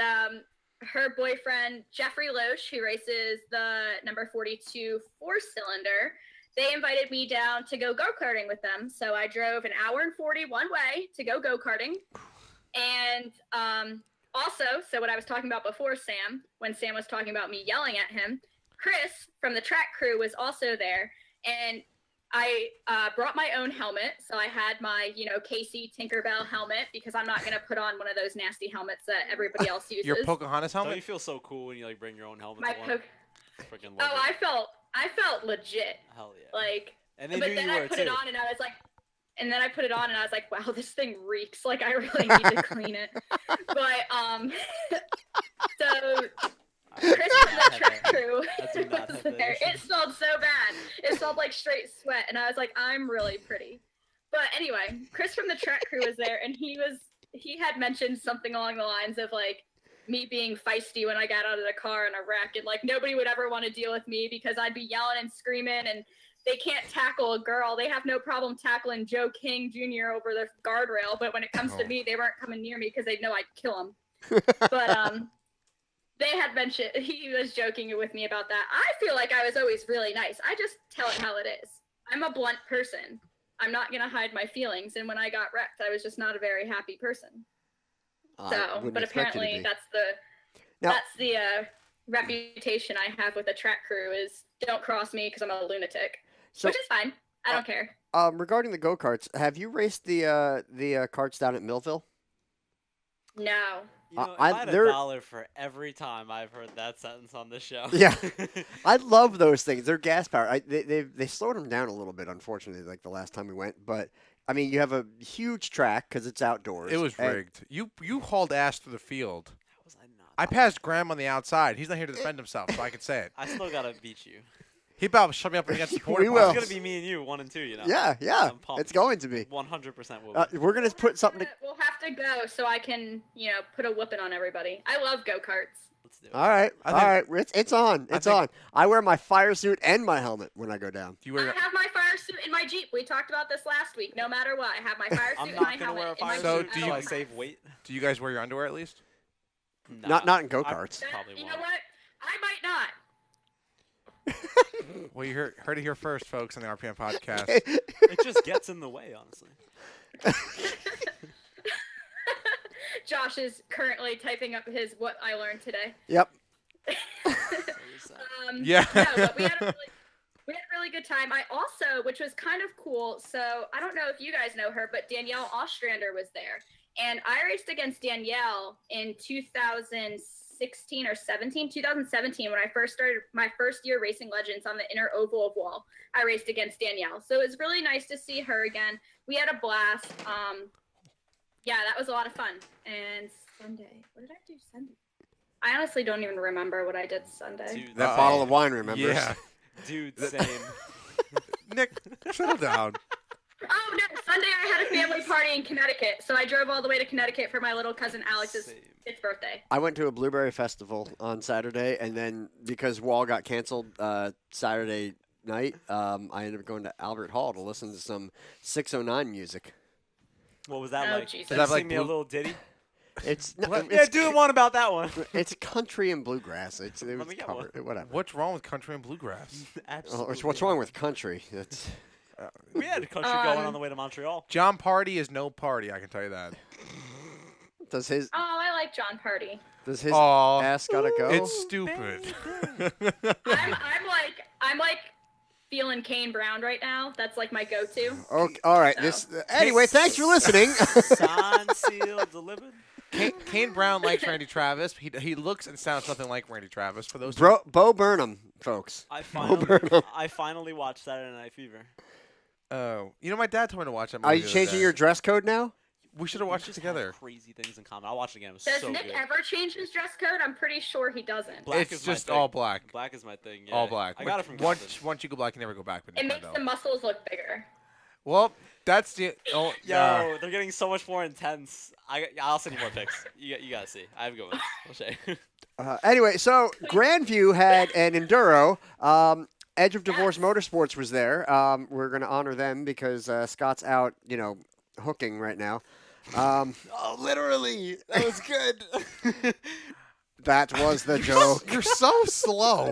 I: her boyfriend, Jeffrey Loesch, who races the number 42 4-cylinder, they invited me down to go go-karting with them. So I drove an hour and 40 one way to go go-karting. And also, so what I was talking about before, Sam, when Sam was talking about me yelling at him, Chris from the track crew was also there. And I brought my own helmet. So I had my, Casey Tinkerbell helmet because I'm not going to put on one of those nasty helmets that everybody else uses.
H: Your Pocahontas helmet?
J: Don't you feel so cool when you bring your own helmet? Freaking love
I: Oh,
J: it.
I: I felt legit.
J: Hell yeah.
I: And
J: they
I: but
J: knew
I: then
J: you
I: I
J: were
I: put
J: too.
I: it on and I was like, wow, this thing reeks. Like I really need to clean it. But so Chris from the track crew was there. It smelled so bad. It smelled like straight sweat, and I was like, I'm really pretty. But anyway, Chris from the track crew was there, and he had mentioned something along the lines of me being feisty when I got out of the car in a wreck, and nobody would ever want to deal with me because I'd be yelling and screaming, and they can't tackle a girl. They have no problem tackling Joe King Jr. over the guardrail, but when it comes to me, they weren't coming near me because they know I'd kill him. But they had mentioned, he was joking with me about that. I feel like I was always really nice. I just tell it how it is. I'm a blunt person. I'm not going to hide my feelings. And when I got wrecked, I was just not a very happy person. But apparently that's the reputation I have with the track crew is don't cross me because I'm a lunatic, which is fine. I don't care.
A: Regarding the go-karts, have you raced the carts down at Millville?
I: No.
J: If I had $1 for every time I've heard that sentence on this show.
A: Yeah, I love those things. They're gas powered. They slowed them down a little bit, unfortunately, like the last time we went. But I mean, you have a huge track because it's outdoors.
H: It was rigged. You hauled ass through the field. How was I not? I passed Graham on the outside. He's not here to defend himself, so I can say it.
J: I still gotta beat you.
H: He about shut me up against the porta
A: We will.
J: It's gonna be me and you, 1 and 2.
A: Yeah, it's going to be.
J: 100% will be.
A: We're gonna put something.
I: We'll have to go so I can, put a whooping on everybody. I love go-karts.
J: Let's do it.
A: All right, It's on. It's on. I wear my fire suit and my helmet when I go down.
I: I have my fire suit in my Jeep. We talked about this last week. No matter what, I have my fire suit and my helmet.
J: Wear a fire
H: suit
J: so I save weight.
H: Do you guys wear your underwear at least?
J: No,
A: not in go-karts.
I: You know what? I might not.
H: Well, you heard it here first, folks, on the RPM podcast.
J: It just gets in the way, honestly.
I: Josh is currently typing up his what I learned today.
A: Yep.
H: Yeah.
I: No, but we had a really good time. I also, which was kind of cool, so I don't know if you guys know her, but Danielle Ostrander was there. And I raced against Danielle in 2016 or 17, 2017, when I first started my first year racing Legends on the inner oval of Wall. I raced against Danielle. So it was really nice to see her again. We had a blast. Yeah, that was a lot of fun. And Sunday, what did I do Sunday? I honestly don't even remember what I did Sunday.
J: Dude,
A: That bottle of wine remembers.
H: Yeah.
J: Dude, same.
H: Nick, settle down.
I: Oh, no, Sunday I had a family party in Connecticut, so I drove all the way to Connecticut for my little cousin Alex's 5th birthday.
A: I went to a blueberry festival on Saturday, and then because Wall got canceled Saturday night, I ended up going to Albert Hall to listen to some 609 music.
J: What was that like?
I: Jesus.
J: Did you sing me a little ditty?
A: It's no,
J: Yeah, do one about that one.
A: It's country and bluegrass. It was
J: me get
A: covered. Whatever.
H: What's wrong with country and bluegrass?
J: Absolutely.
A: What's wrong with country? It's
J: We had a country going on the way to Montreal.
H: John Party is no party, I can tell you that.
A: does his
I: Oh, I like John Party.
H: Aw,
A: ass gotta go?
H: It's stupid.
I: I'm like feeling Kane Brown right now. That's like my go-to.
A: Okay, all right.
I: So.
A: Anyway, thanks for listening.
J: Signed, sealed, delivered.
H: Kane Brown likes Randy Travis. He looks and sounds nothing like Randy Travis. For those
A: Bo Burnham, folks.
J: I
A: Burnham.
J: finally watched Saturday Night Fever.
H: Oh, my dad told me to watch that movie.
A: Are you
H: the other
A: changing
H: day.
A: your dress code now?
H: We should have watched it
J: Just
H: together.
J: have crazy things in common. I'll watch it again. It was
I: Does
J: so
I: Nick
J: good.
I: ever change his dress code? I'm pretty sure he doesn't.
J: Black
H: It's
J: is my
H: just
J: thing.
H: all black.
J: Black is my thing. Yeah.
H: All black.
J: I got it from
H: once you go black, you never go back. But
I: It
H: Nick
I: makes
H: Randall.
I: the muscles look bigger.
H: Well, that's the. Oh,
J: Yo, they're getting so much more intense. I'll send you more pics. You gotta see. I have a good one. I'll show you.
A: Anyway, so Grandview had an enduro. Edge of Divorce Motorsports was there. We're going to honor them because Scott's out, hooking right now.
J: Oh, literally. That was good.
A: That was the joke.
H: You're so slow.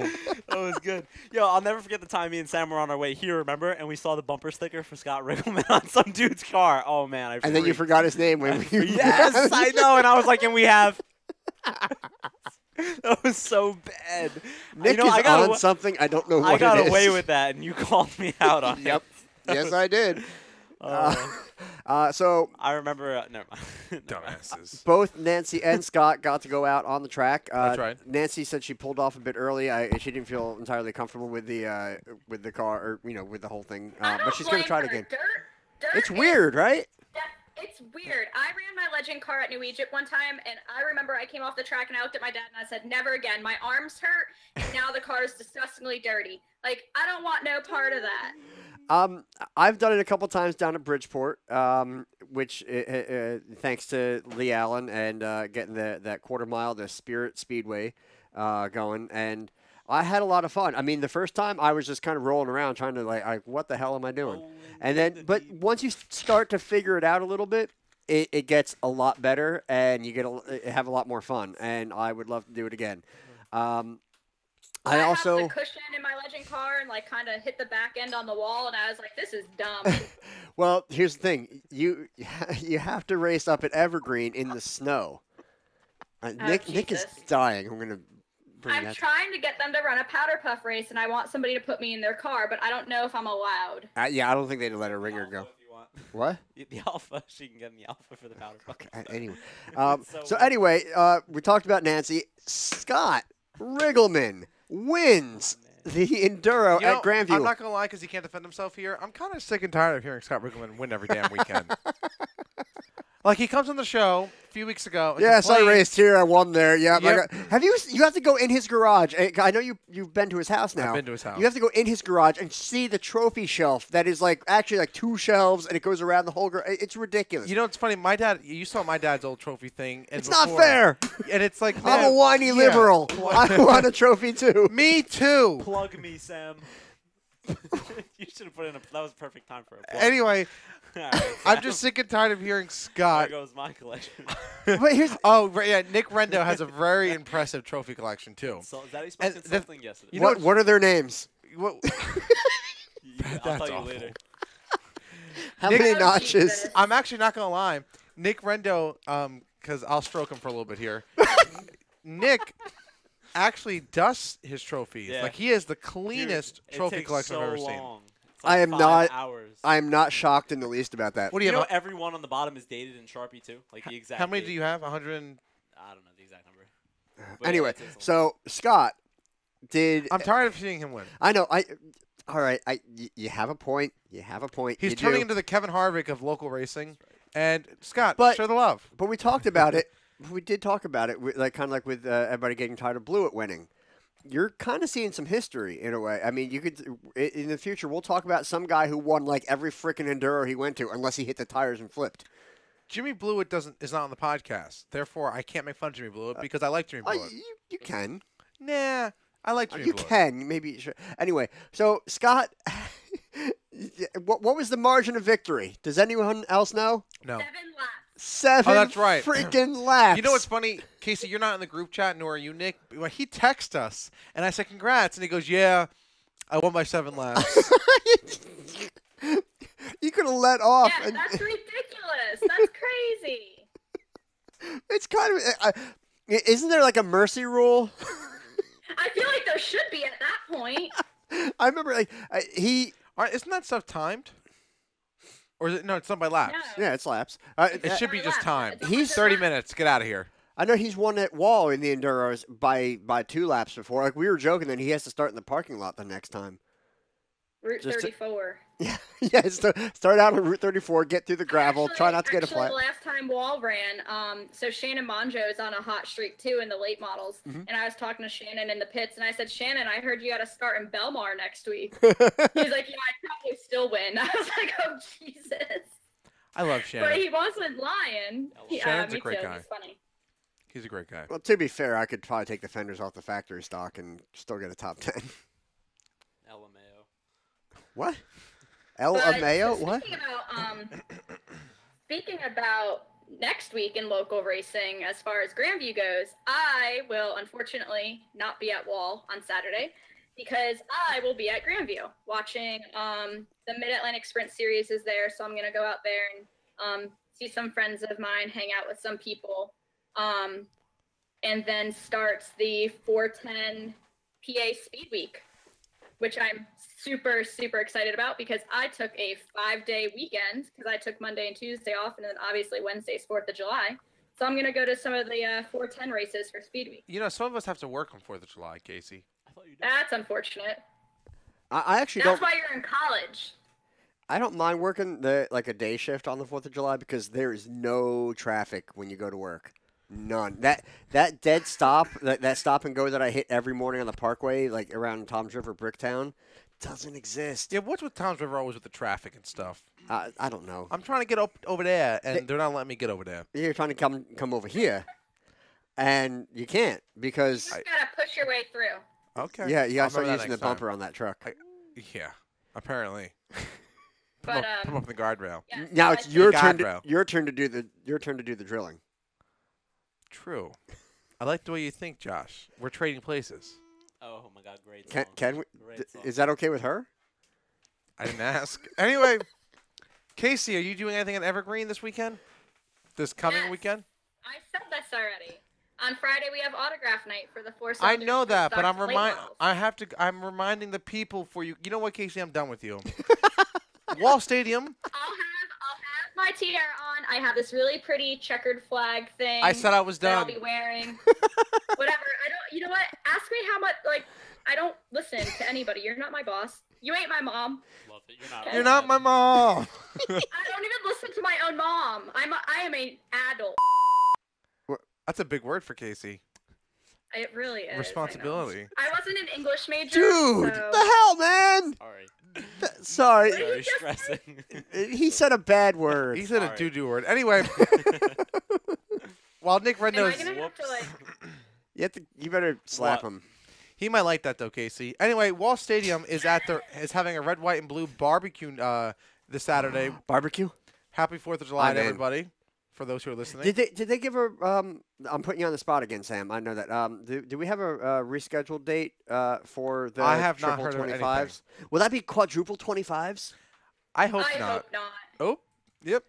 J: That was good. Yo, I'll never forget the time me and Sam were on our way here, remember? And we saw the bumper sticker for Scott Riggleman on some dude's car. Oh, man.
A: And then you forgot his name. When we
J: Yes, I know. And I was like, and we have... That was so bad.
A: Nick is on something. I don't know what
J: I got
A: it is.
J: away with that, and you called me out on
A: Yep.
J: it.
A: Yes, I did. So
J: I remember. Never mind.
H: Dumbasses.
A: both Nancy and Scott got to go out on the track.
H: That's right.
A: Nancy said she pulled off a bit early. She didn't feel entirely comfortable with the car or with the whole thing. But she's going to try it again.
I: Dirt
A: It's weird, right?
I: It's weird. I ran my Legend car at New Egypt one time, and I remember I came off the track and I looked at my dad and I said, "Never again. My arms hurt, and now the car is disgustingly dirty. Like, I don't want no part of that."
A: I've done it a couple times down at Bridgeport, which thanks to Lee Allen and getting that quarter mile, the Spirit Speedway, going, and I had a lot of fun. I mean, the first time I was just kind of rolling around trying to like what the hell am I doing? And then, but once you start to figure it out a little bit, it gets a lot better, and you have a lot more fun. And I would love to do it again. I also
I: have the cushion in my Legend car and like kind of hit the back end on the wall, and I was like, "This is dumb."
A: Well, here's the thing: you have to race up at Evergreen in the snow. Nick is dying. I'm gonna.
I: I'm trying to get them to run a powder puff race, and I want somebody to put me in their car, but I don't know if I'm allowed.
A: Yeah, I don't think they'd let a ringer go. What?
J: The Alpha. She can get in the Alpha for the powder puff.
A: Okay, anyway. So anyway, we talked about Nancy. Scott Riggleman wins the Enduro at Grandview.
H: I'm not going to lie because he can't defend himself here. I'm kind of sick and tired of hearing Scott Riggleman win every damn weekend. Like, he comes on the show a few weeks ago.
A: Yes, I raced here. I won there. Yeah.
H: Yep.
A: You have to go in his garage. I know you've been to his house now.
H: I've been to his house.
A: You have to go in his garage and see the trophy shelf that is actually like 2 shelves, and it goes around the whole garage. It's ridiculous.
H: You know, it's funny. You saw my dad's old trophy thing. And
A: it's not fair.
H: And it's like,
A: I'm a whiny liberal. I want a trophy too.
H: Me too.
J: Plug me, Sam. You should have put in that was a perfect time for a plug.
H: Anyway.
J: Right,
H: I'm just sick and tired of hearing Scott.
J: There goes my collection.
A: But here's
H: Nick Rendo has a very impressive trophy collection too.
J: So is that expecting something? Yes, it is.
A: What are their names?
J: I'll tell you later.
A: How many notches?
H: I'm actually not gonna lie. Nick Rendo, because I'll stroke him for a little bit here. Nick actually dusts his trophies.
J: Yeah.
H: Like he has the cleanest
J: Dude,
H: trophy
J: it takes
H: collection
J: so
H: I've ever
J: long.
H: seen.
J: It's like
A: I am
J: 5
A: not.
J: hours.
A: I am not shocked in the least about that.
H: What do
J: You
H: you
J: know
H: have?
J: every one on the bottom is dated in Sharpie too, like the exact.
H: How many
J: date.
H: do you have? 100.
J: I don't know the exact number. But
A: Anyway,
J: it takes a long
A: so Scott did.
H: I'm tired of seeing him win.
A: I know. All right. You have a point. You have a point.
H: He's
A: you
H: turning
A: do.
H: into the Kevin Harvick of local racing. And Scott,
A: But-
H: show the love.
A: But we talked about it. We did talk about it, like kind of like with everybody getting tired of Blewett winning. You're kind of seeing some history in a way. I mean, you could in the future we'll talk about some guy who won like every freaking enduro he went to, unless he hit the tires and flipped.
H: Jimmy Blewett is not on the podcast. Therefore, I can't make fun of Jimmy Blewett because I like Jimmy Blewett.
A: You can.
H: Nah, I like Jimmy
A: You
H: Blewett.
A: can maybe. Sure. Anyway, so Scott, what was the margin of victory? Does anyone else know?
H: No.
I: 7 laps.
A: 7
H: Oh, that's right.
A: freaking laps.
H: You know what's funny? Casey, you're not in the group chat, nor are you, Nick. Well, he texted us, and I said, congrats. And he goes, yeah, I won by 7 laps.
A: You could have let off.
I: Yeah, that's ridiculous. That's crazy.
A: It's kind of. Isn't there like a mercy rule?
I: I feel like there should be at that point.
A: I remember like he.
H: All right, isn't that stuff timed? Or is it? No, it's not by laps.
I: No.
A: Yeah, it's laps.
H: It should be just timed.
I: It's
H: He's 30 minutes. Get out of here.
A: I know he's won at Wall in the Enduros by 2 laps before. Like we were joking that he has to start in the parking lot the next time.
I: Route
A: Just to-
I: 34.
A: Yeah, start out on Route 34, get through the gravel, try not to get a flat.
I: Actually, last time Wall ran, so Shannon Monjo is on a hot streak too in the late models,
A: Mm-hmm.
I: and I was talking to Shannon in the pits, and I said, Shannon, I heard you got to start in Belmar next week. He's like, yeah, I'd probably still win. I was like, oh Jesus.
H: I love Shannon.
I: But he wasn't lying.
H: Shannon's
I: me
H: a great
I: too.
H: guy.
I: He's funny.
H: He's a great guy.
A: Well, to be fair, I could probably take the fenders off the factory stock and still get a top 10.
J: LMAO.
A: What? El
I: But
A: Ameo?
I: so
A: What?
I: Speaking about next week in local racing, as far as Grandview goes, I will unfortunately not be at Wall on Saturday because I will be at Grandview watching the Mid-Atlantic Sprint Series is there, so I'm going to go out there and see some friends of mine, hang out with some people, and then starts the 410 PA Speed Week, which I'm super, super excited about because I took a 5-day weekend because I took Monday and Tuesday off, and then obviously Wednesday's 4th of July. So I'm going to go to some of the 410 races for Speed Week.
H: You know, some of us have to work on 4th of July, Casey.
I: That's unfortunate.
A: I actually
I: That's
A: don't.
I: why you're in college.
A: I don't mind working like a day shift on the 4th of July because there is no traffic when you go to work. None. That dead stop, that stop and go that I hit every morning on the Parkway, like around Tom's River, Bricktown, doesn't exist.
H: Yeah, what's with Tom's River always with the traffic and stuff?
A: I don't know.
H: I'm trying to get over there, and they're not letting me get over there.
A: You're trying to come over here, and you can't because.
I: You just got to push your way through.
H: Okay.
A: Yeah, you got
H: I'll
A: to start
H: remember that
A: using the
H: next time.
A: bumper on that truck.
H: Yeah, apparently.
I: But,
H: Come up the guardrail.
I: Yeah,
A: Now
I: so
A: it's
I: I
A: your
I: think-
A: turn.
H: Guardrail.
A: Your turn to do the drilling.
H: True. I like the way you think, Josh. We're trading places.
J: Oh my God, great song.
A: Can we?
J: Great song.
A: Is that okay with her?
H: I didn't ask. Anyway, Casey, are you doing anything at Evergreen this weekend? This coming
I: Yes.
H: weekend?
I: I said this already. On Friday, we have autograph night for the Force.
H: I know that, but I'm reminding the people for you. You know what, Casey? I'm done with you. Wall Stadium.
I: I'll have my tiara on. I have this really pretty checkered flag thing.
H: I said I was
I: that I'll
H: done.
I: be wearing. Whatever. I don't. You know what? Ask me how much. Like, I don't listen to anybody. You're not my boss. You ain't my mom.
J: Love it. You're not.
H: You're not my mom.
I: I don't even listen to my own mom. I am an adult.
H: That's a big word for Casey.
I: It really is.
H: Responsibility.
I: I wasn't an English major.
A: Dude,
I: so.
A: the hell, man!
J: Sorry.
A: Sorry.
J: Very stressing.
A: He said a bad word.
H: He said a doo-doo word. Anyway, while Nick Red
I: Am I
H: knows,
I: gonna have to like?
A: You better slap
J: What?
A: him.
H: he might like that though, Casey. Anyway, Wall Stadium is having a red, white, and blue barbecue this Saturday.
A: Barbecue?
H: Happy 4th of July
A: I'm
H: to
A: in.
H: everybody. For those who are listening.
A: Did they give her? I'm putting you on the spot again, Sam. I know that. Do we have a rescheduled date for the
H: I have not
A: triple
H: heard of
A: 25s? Will that be quadruple 25s?
H: I hope
I: I
H: not.
I: hope not.
H: Oh, yep.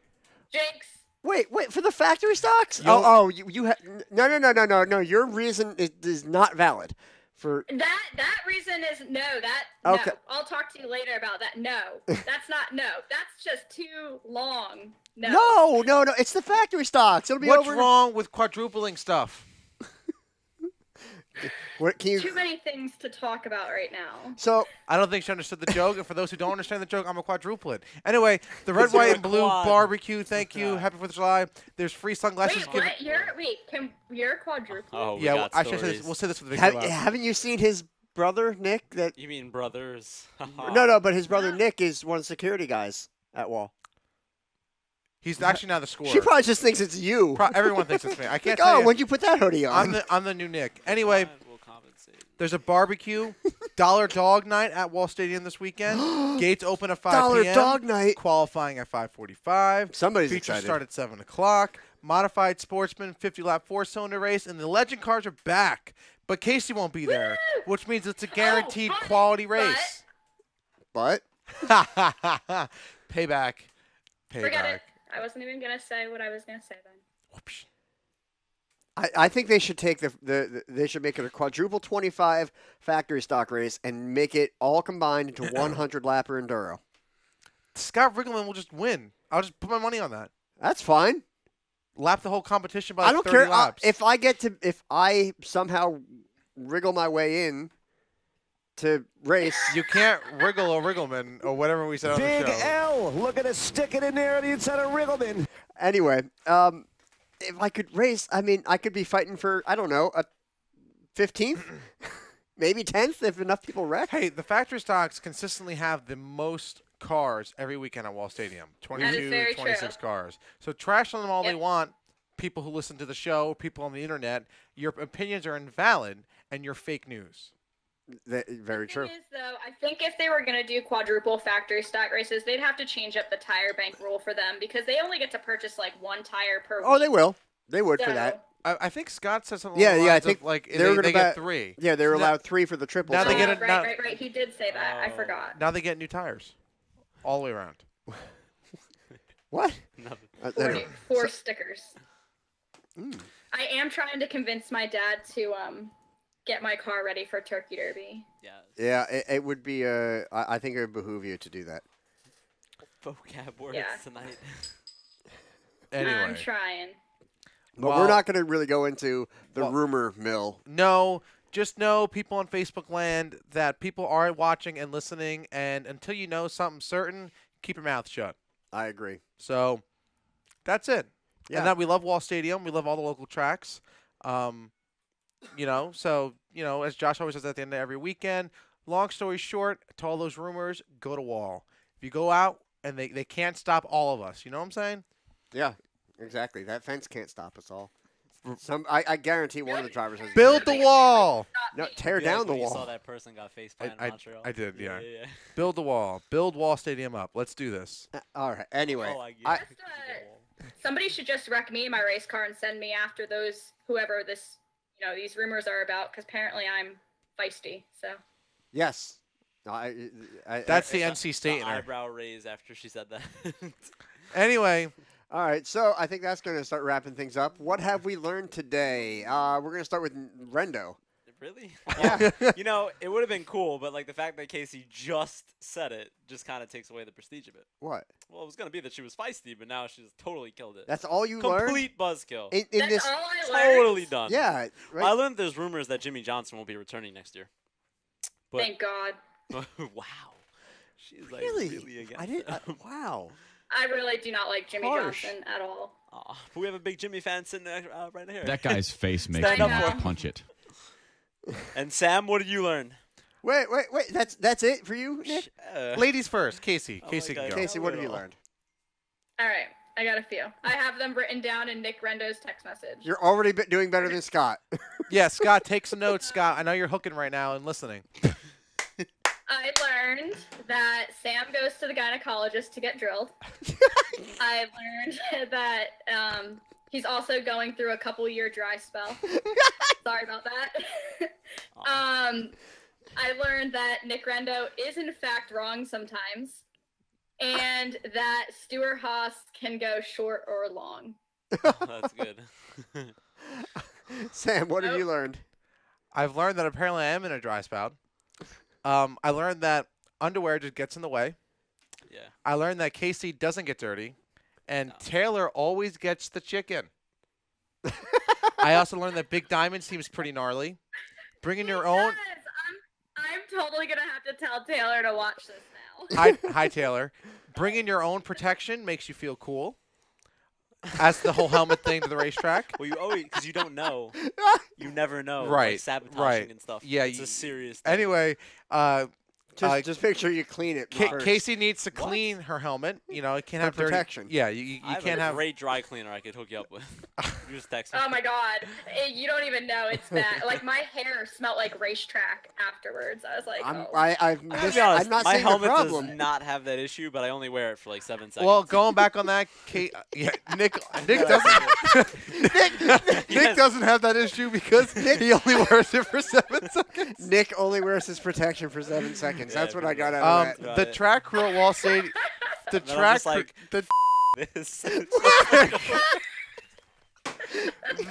I: Jinx.
A: Wait, for the factory stocks? You no. Your reason is not valid. For
I: that reason is no.
A: Okay.
I: No. I'll talk to you later about that. No, that's not no. That's just too long. No.
A: No. It's the factory stocks. It'll be
H: What's
A: over.
H: wrong with quadrupling stuff?
A: What can you?
I: Too many things to talk about right now.
A: So
H: I don't think she understood the joke. And for those who don't understand the joke, I'm a quadruplet. Anyway, the red, white, and blue barbecue. Thank you. Happy 4th of July. There's free sunglasses.
I: Wait, what? You're quadruple?
J: Oh,
H: yeah. I should say this. We'll say this for the video.
A: Haven't you seen his brother Nick? That
J: You mean brothers?
A: no. But his brother Nick is one of the security guys at Wall.
H: He's actually now the scorer.
A: She probably just thinks it's you.
H: Everyone thinks it's me. I can't.
A: Like, when'd you put that hoodie on?
H: I'm the new Nick. Anyway, there's a barbecue dollar dog night at Wall Stadium this weekend. Gates open at 5
A: Dollar
H: p.m.
A: dog night.
H: Qualifying at 5:45.
A: Somebody's
H: Features
A: excited.
H: start at 7 o'clock. Modified Sportsman 50-lap 4-cylinder race, and the legend cars are back. But Casey won't be there, which means it's a guaranteed quality race.
A: But
H: Payback.
I: Forget it. I wasn't even gonna say what I was gonna say then.
H: Whoops.
A: I think they should take they should make it a quadruple 25 factory stock race and make it all combined into 100 lapper enduro.
H: Scott Riggleman will just win. I'll just put my money on that.
A: That's fine.
H: Lap the whole competition by
A: I don't
H: 30
A: care
H: laps.
A: if I somehow wriggle my way in to race.
H: You can't wriggle a Riggleman or whatever we said on the show.
M: Big L, looking to stick it in there on the inside of Riggleman.
A: Anyway, if I could race, I mean, I could be fighting for, I don't know, a 15th, maybe 10th if enough people wreck.
H: Hey, the factory stocks consistently have the most cars every weekend at Wall Stadium. 22, 26 cars. So trash on them all they want, people who listen to the show, people on the internet. Your opinions are invalid, and you're fake news.
A: Very true.
I: The thing is, though, I think if they were going to do quadruple factory stock races, they'd have to change up the tire bank rule for them because they only get to purchase like one tire per week.
A: Oh, they will. They would for that.
H: I think Scott said something.
A: Yeah,
H: along the
A: I
H: lines
A: think
H: of, like
A: they
H: get 3.
A: Yeah, they were allowed 3 for the triple.
H: Now they get
I: right. He did say that. I forgot.
H: Now they get new tires, all the way around.
A: What?
I: 4 stickers. I am trying to convince my dad to get my car ready for Turkey Derby.
A: Yeah, it would be. I think it would behoove you to do that.
J: Vocab words tonight.
H: Anyway.
I: I'm trying.
A: But we're not going to really go into the rumor mill.
H: No, just know, people on Facebook land, that people are watching and listening, and until you know something certain, keep your mouth shut.
A: I agree.
H: So that's it.
A: Yeah.
H: And that we love Wall Stadium. We love all the local tracks. As Josh always says at the end of every weekend, long story short, to all those rumors, go to Wall. If you go out and they can't stop all of us, you know what I'm saying?
A: Yeah, exactly. That fence can't stop us all. I guarantee one of the drivers has
H: build the wall.
A: No, tear down the wall.
J: You saw that person got face planted in Montreal.
H: I did, yeah. Build the wall. Build Wall Stadium up. Let's do this.
A: All right. Anyway,
I: Somebody should just wreck me in my race car and send me after whoever these rumors are about, because apparently I'm feisty. So.
A: Yes.
H: That's the NC State in her.
J: Eyebrow raise after she said that.
H: Anyway.
A: All right, so I think that's going to start wrapping things up. What have we learned today? We're going to start with Rendo.
J: Really? Yeah. It would have been cool, but the fact that Casey just said it just kind of takes away the prestige of it.
A: What?
J: Well, it was going to be that she was feisty, but now she's totally killed it.
A: That's all you learned?
J: Complete buzzkill.
I: That's all I learned?
J: Totally done.
A: Yeah. Right?
J: I learned there's rumors that Jimmy Johnson won't be returning next year. But
I: thank God.
J: Wow. She's
A: really
J: against
A: I didn't. Wow.
I: I really do not like Jimmy Johnson at all.
J: But we have a big Jimmy fan sitting right here.
L: That guy's face makes me want to punch it.
J: And Sam, what did you learn?
A: Wait. That's it for you, Nick?
H: Ladies first. Casey. Casey can go.
A: Casey, what have you learned?
I: All right. I got a few. I have them written down in Nick Rendo's text message.
A: You're already doing better than Scott.
H: Yeah, Scott, take some notes, Scott. I know you're hooking right now and listening.
I: I learned that Sam goes to the gynecologist to get drilled. I learned that he's also going through a couple-year dry spell. Sorry about that. I learned that Nick Rendo is in fact wrong sometimes. and that Stuart Haas can go short or long.
J: That's good.
A: Sam, what have you learned?
H: I've learned that apparently I am in a dry spout. I learned that underwear just gets in the way.
J: Yeah.
H: I learned that Casey doesn't get dirty, and Taylor always gets the chicken. I also learned that Big Diamond seems pretty gnarly. Bringing your own.
I: I'm totally gonna have to tell Taylor to watch this now.
H: Hi, Taylor. Bringing your own protection makes you feel cool. As the whole helmet thing to the racetrack.
J: Well, you always, because you don't know. You never know.
H: Right.
J: Like sabotaging
H: Right.
J: and stuff.
H: Yeah.
J: It's a serious thing.
H: Anyway,
A: just make sure you clean it.
H: Casey needs to clean her helmet. You know, it can't
A: For
H: have dirty.
A: protection.
H: Yeah, you
J: I
H: can't
J: have
H: have.
J: a great dry cleaner I could hook you up with. You just text me.
I: Oh my god, you don't even know it's bad. Like my hair smelled like racetrack afterwards. I was like,
A: I'm,
I: oh.
A: I've
J: To
A: missed,
J: be honest,
A: I'm not
J: my
A: seeing the
J: helmet
A: problem.
J: does not have that issue, but I only wear it for like 7 seconds.
H: Well, going back on that, Nick doesn't. Nick doesn't have that issue because he only wears it for 7 seconds.
A: Nick only wears his protection for 7 seconds. That's what I got out of that.
H: The track crew at Wall Stadium. The
J: And then I'm
H: track
J: just like,
H: the
J: this.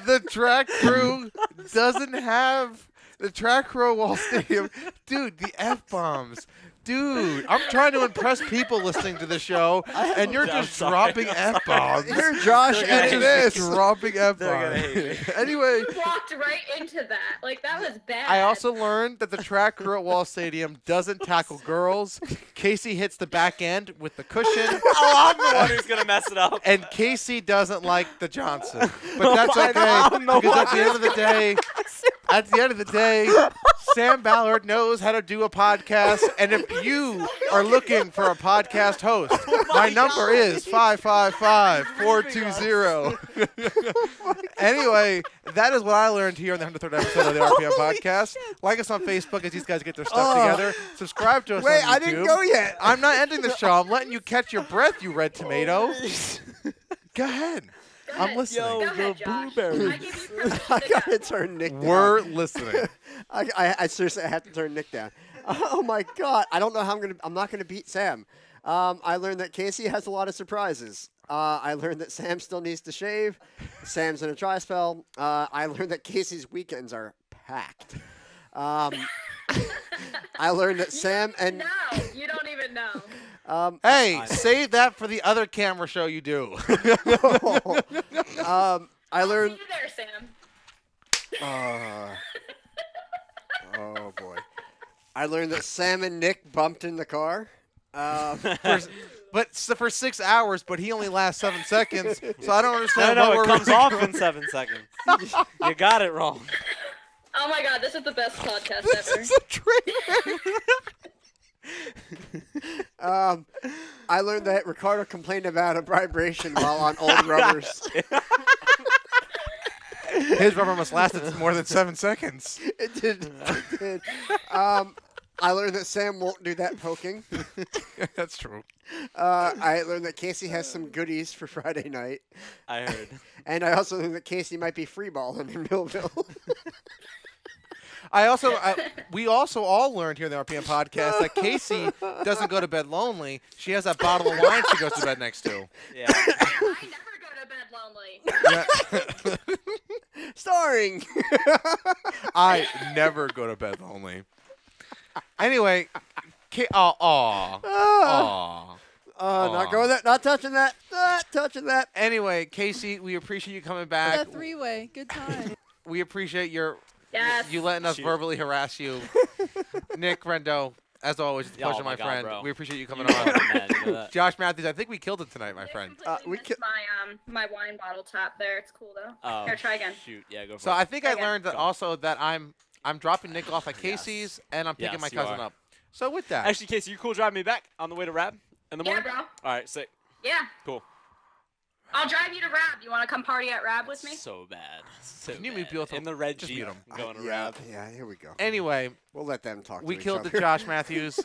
H: the track crew doesn't have the track crew at Wall Stadium. Dude, the F-bombs. Dude, I'm trying to impress people listening to the show, and you're just dropping F-bombs.
A: You're Josh
H: You're
A: this.
H: just dropping
J: They're gonna hate
H: F-bombs.
J: me.
H: Anyway,
I: You walked right into that. Like that was bad.
H: I also learned that the track crew at Wall Stadium doesn't tackle girls. Casey hits the back end with the cushion.
J: Oh, I'm the one who's gonna mess it up.
H: And Casey doesn't like the Johnson. But that's okay, because at the end of the day, Sam Ballard knows how to do a podcast. And if you are looking for a podcast host, my number is 555-420. Anyway, that is what I learned here on the 103rd episode of the RPM podcast. Like us on Facebook as these guys get their stuff together. Subscribe to us on YouTube.
A: Wait, I didn't go yet.
H: I'm not ending the show. I'm letting you catch your breath, you red tomato. Go ahead. I'm listening.
I: Go ahead, Josh. I give you permission
A: I
I: to
A: gotta
I: go.
A: turn Nick down.
H: We're listening.
A: I seriously have to turn Nick down. Oh my God! I don't know how I'm not gonna beat Sam. I learned that Casey has a lot of surprises. I learned that Sam still needs to shave. Sam's in a dry spell. I learned that Casey's weekends are packed. I learned that Sam and
I: No, you don't even know.
H: Hey, save that for the other camera show you do.
A: I learned.
I: See you there, Sam.
A: Oh boy! I learned that Sam and Nick bumped in the car.
H: But for 6 hours, but he only lasts 7 seconds. So I don't understand.
J: No,
H: what
J: it
H: we're
J: comes
H: really
J: off
H: going-
J: in 7 seconds. You got it wrong.
I: Oh my god, this is the best podcast
H: This
I: ever.
H: is a train wreck.
A: I learned that Ricardo complained about a vibration while on old rubbers.
H: His rubber must last more than 7 seconds.
A: It did. It did. I learned that Sam won't do that poking.
H: That's true.
A: I learned that Casey has some goodies for Friday night.
J: I heard.
A: And I also learned that Casey might be freeballing in Millville.
H: We also all learned here in the RPM podcast that Casey doesn't go to bed lonely. She has that bottle of wine she goes to bed next to.
J: Yeah.
I: I never go to bed lonely.
A: Starring.
H: I never go to bed lonely. Anyway, not
A: going that. Not touching that. Not touching that.
H: Anyway, Casey, we appreciate you coming back.
N: That three-way, good time.
H: We appreciate you letting us
J: Shoot.
H: verbally harass you. Nick Rendo, as always, it's a
J: Oh
H: pleasure,
J: my
H: my
J: God,
H: friend.
J: bro.
H: We appreciate you coming
J: You
H: on.
J: know that, you know that.
H: Josh Matthews, I think we killed it tonight, my friend.
A: We
I: missed my wine bottle top there. It's cool though.
J: Oh,
I: Here, try again.
J: Shoot, yeah, go for
H: So
J: it.
H: I think I
I: Okay.
H: learned that also that I'm dropping Nick off at Casey's and I'm picking
J: Yes,
H: my
J: you
H: cousin
J: are.
H: up. So with that,
J: Actually, Casey, you cool driving me back on the way to Rab in the
I: Yeah,
J: morning?
I: bro.
J: All right, sick.
I: Yeah.
J: Cool.
I: I'll drive you to Rab. You want to come party at Rab with me?
J: So bad. So
H: Can you
J: bad.
H: meet people
J: in the red
H: just
J: Jeep
H: mute 'em.
J: going to
A: Yeah,
J: Rab?
A: yeah, here we go.
H: anyway,
A: We'll let them talk
H: we
A: to
H: killed
A: each
H: the
A: other.
H: Josh Matthews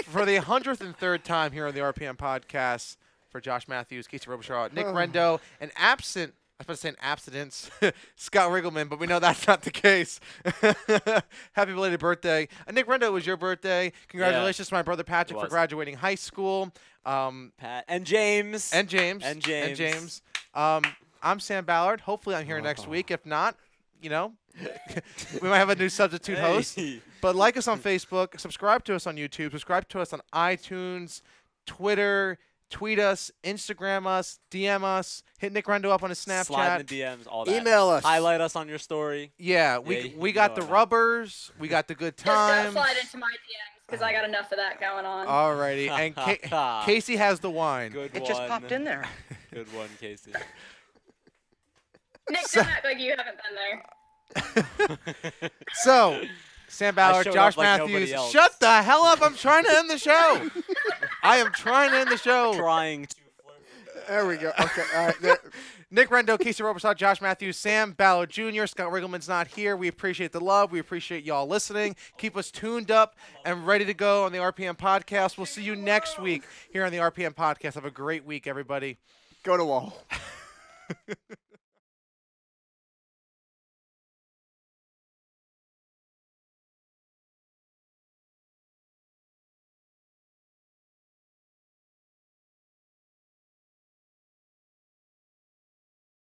H: for the 103rd time here on the RPM podcast for Josh Matthews, Casey Robichaud, Nick Rendo, and absent was about to say an abstinence, Scott Riggleman, but we know that's not the case. Happy belated birthday. Nick Rendo, it was your birthday. Congratulations to my brother Patrick for graduating high school.
J: Pat and James.
H: And James. I'm Sam Ballard. Hopefully I'm here next week. If not, we might have a new substitute host. But like us on Facebook, subscribe to us on YouTube, subscribe to us on iTunes, Twitter, tweet us, Instagram us, DM us, hit Nick Rendo up on his Snapchat.
J: Slide in the DMs, all that.
A: Email us.
J: Highlight us on your story.
H: Yeah, we got the rubbers. We got the good times.
I: Just don't slide into my DMs because I got enough of that going on.
H: Alrighty. And Casey has the wine.
J: Good one.
D: It just popped in there.
J: Good one, Casey.
I: Nick, don't act like you haven't been there.
H: So, Sam Ballard, Josh Matthews. Shut the hell up. I'm trying to end the show. I am trying to end the show.
J: Trying to flirt.
A: There we go. Okay. All right.
H: Nick Rendo, Casey Robertson, Josh Matthews, Sam Ballard Jr., Scott Riggleman's not here. We appreciate the love. We appreciate y'all listening. Keep us tuned up and ready to go on the RPM podcast. We'll see you next week here on the RPM podcast. Have a great week, everybody.
A: Go to wall.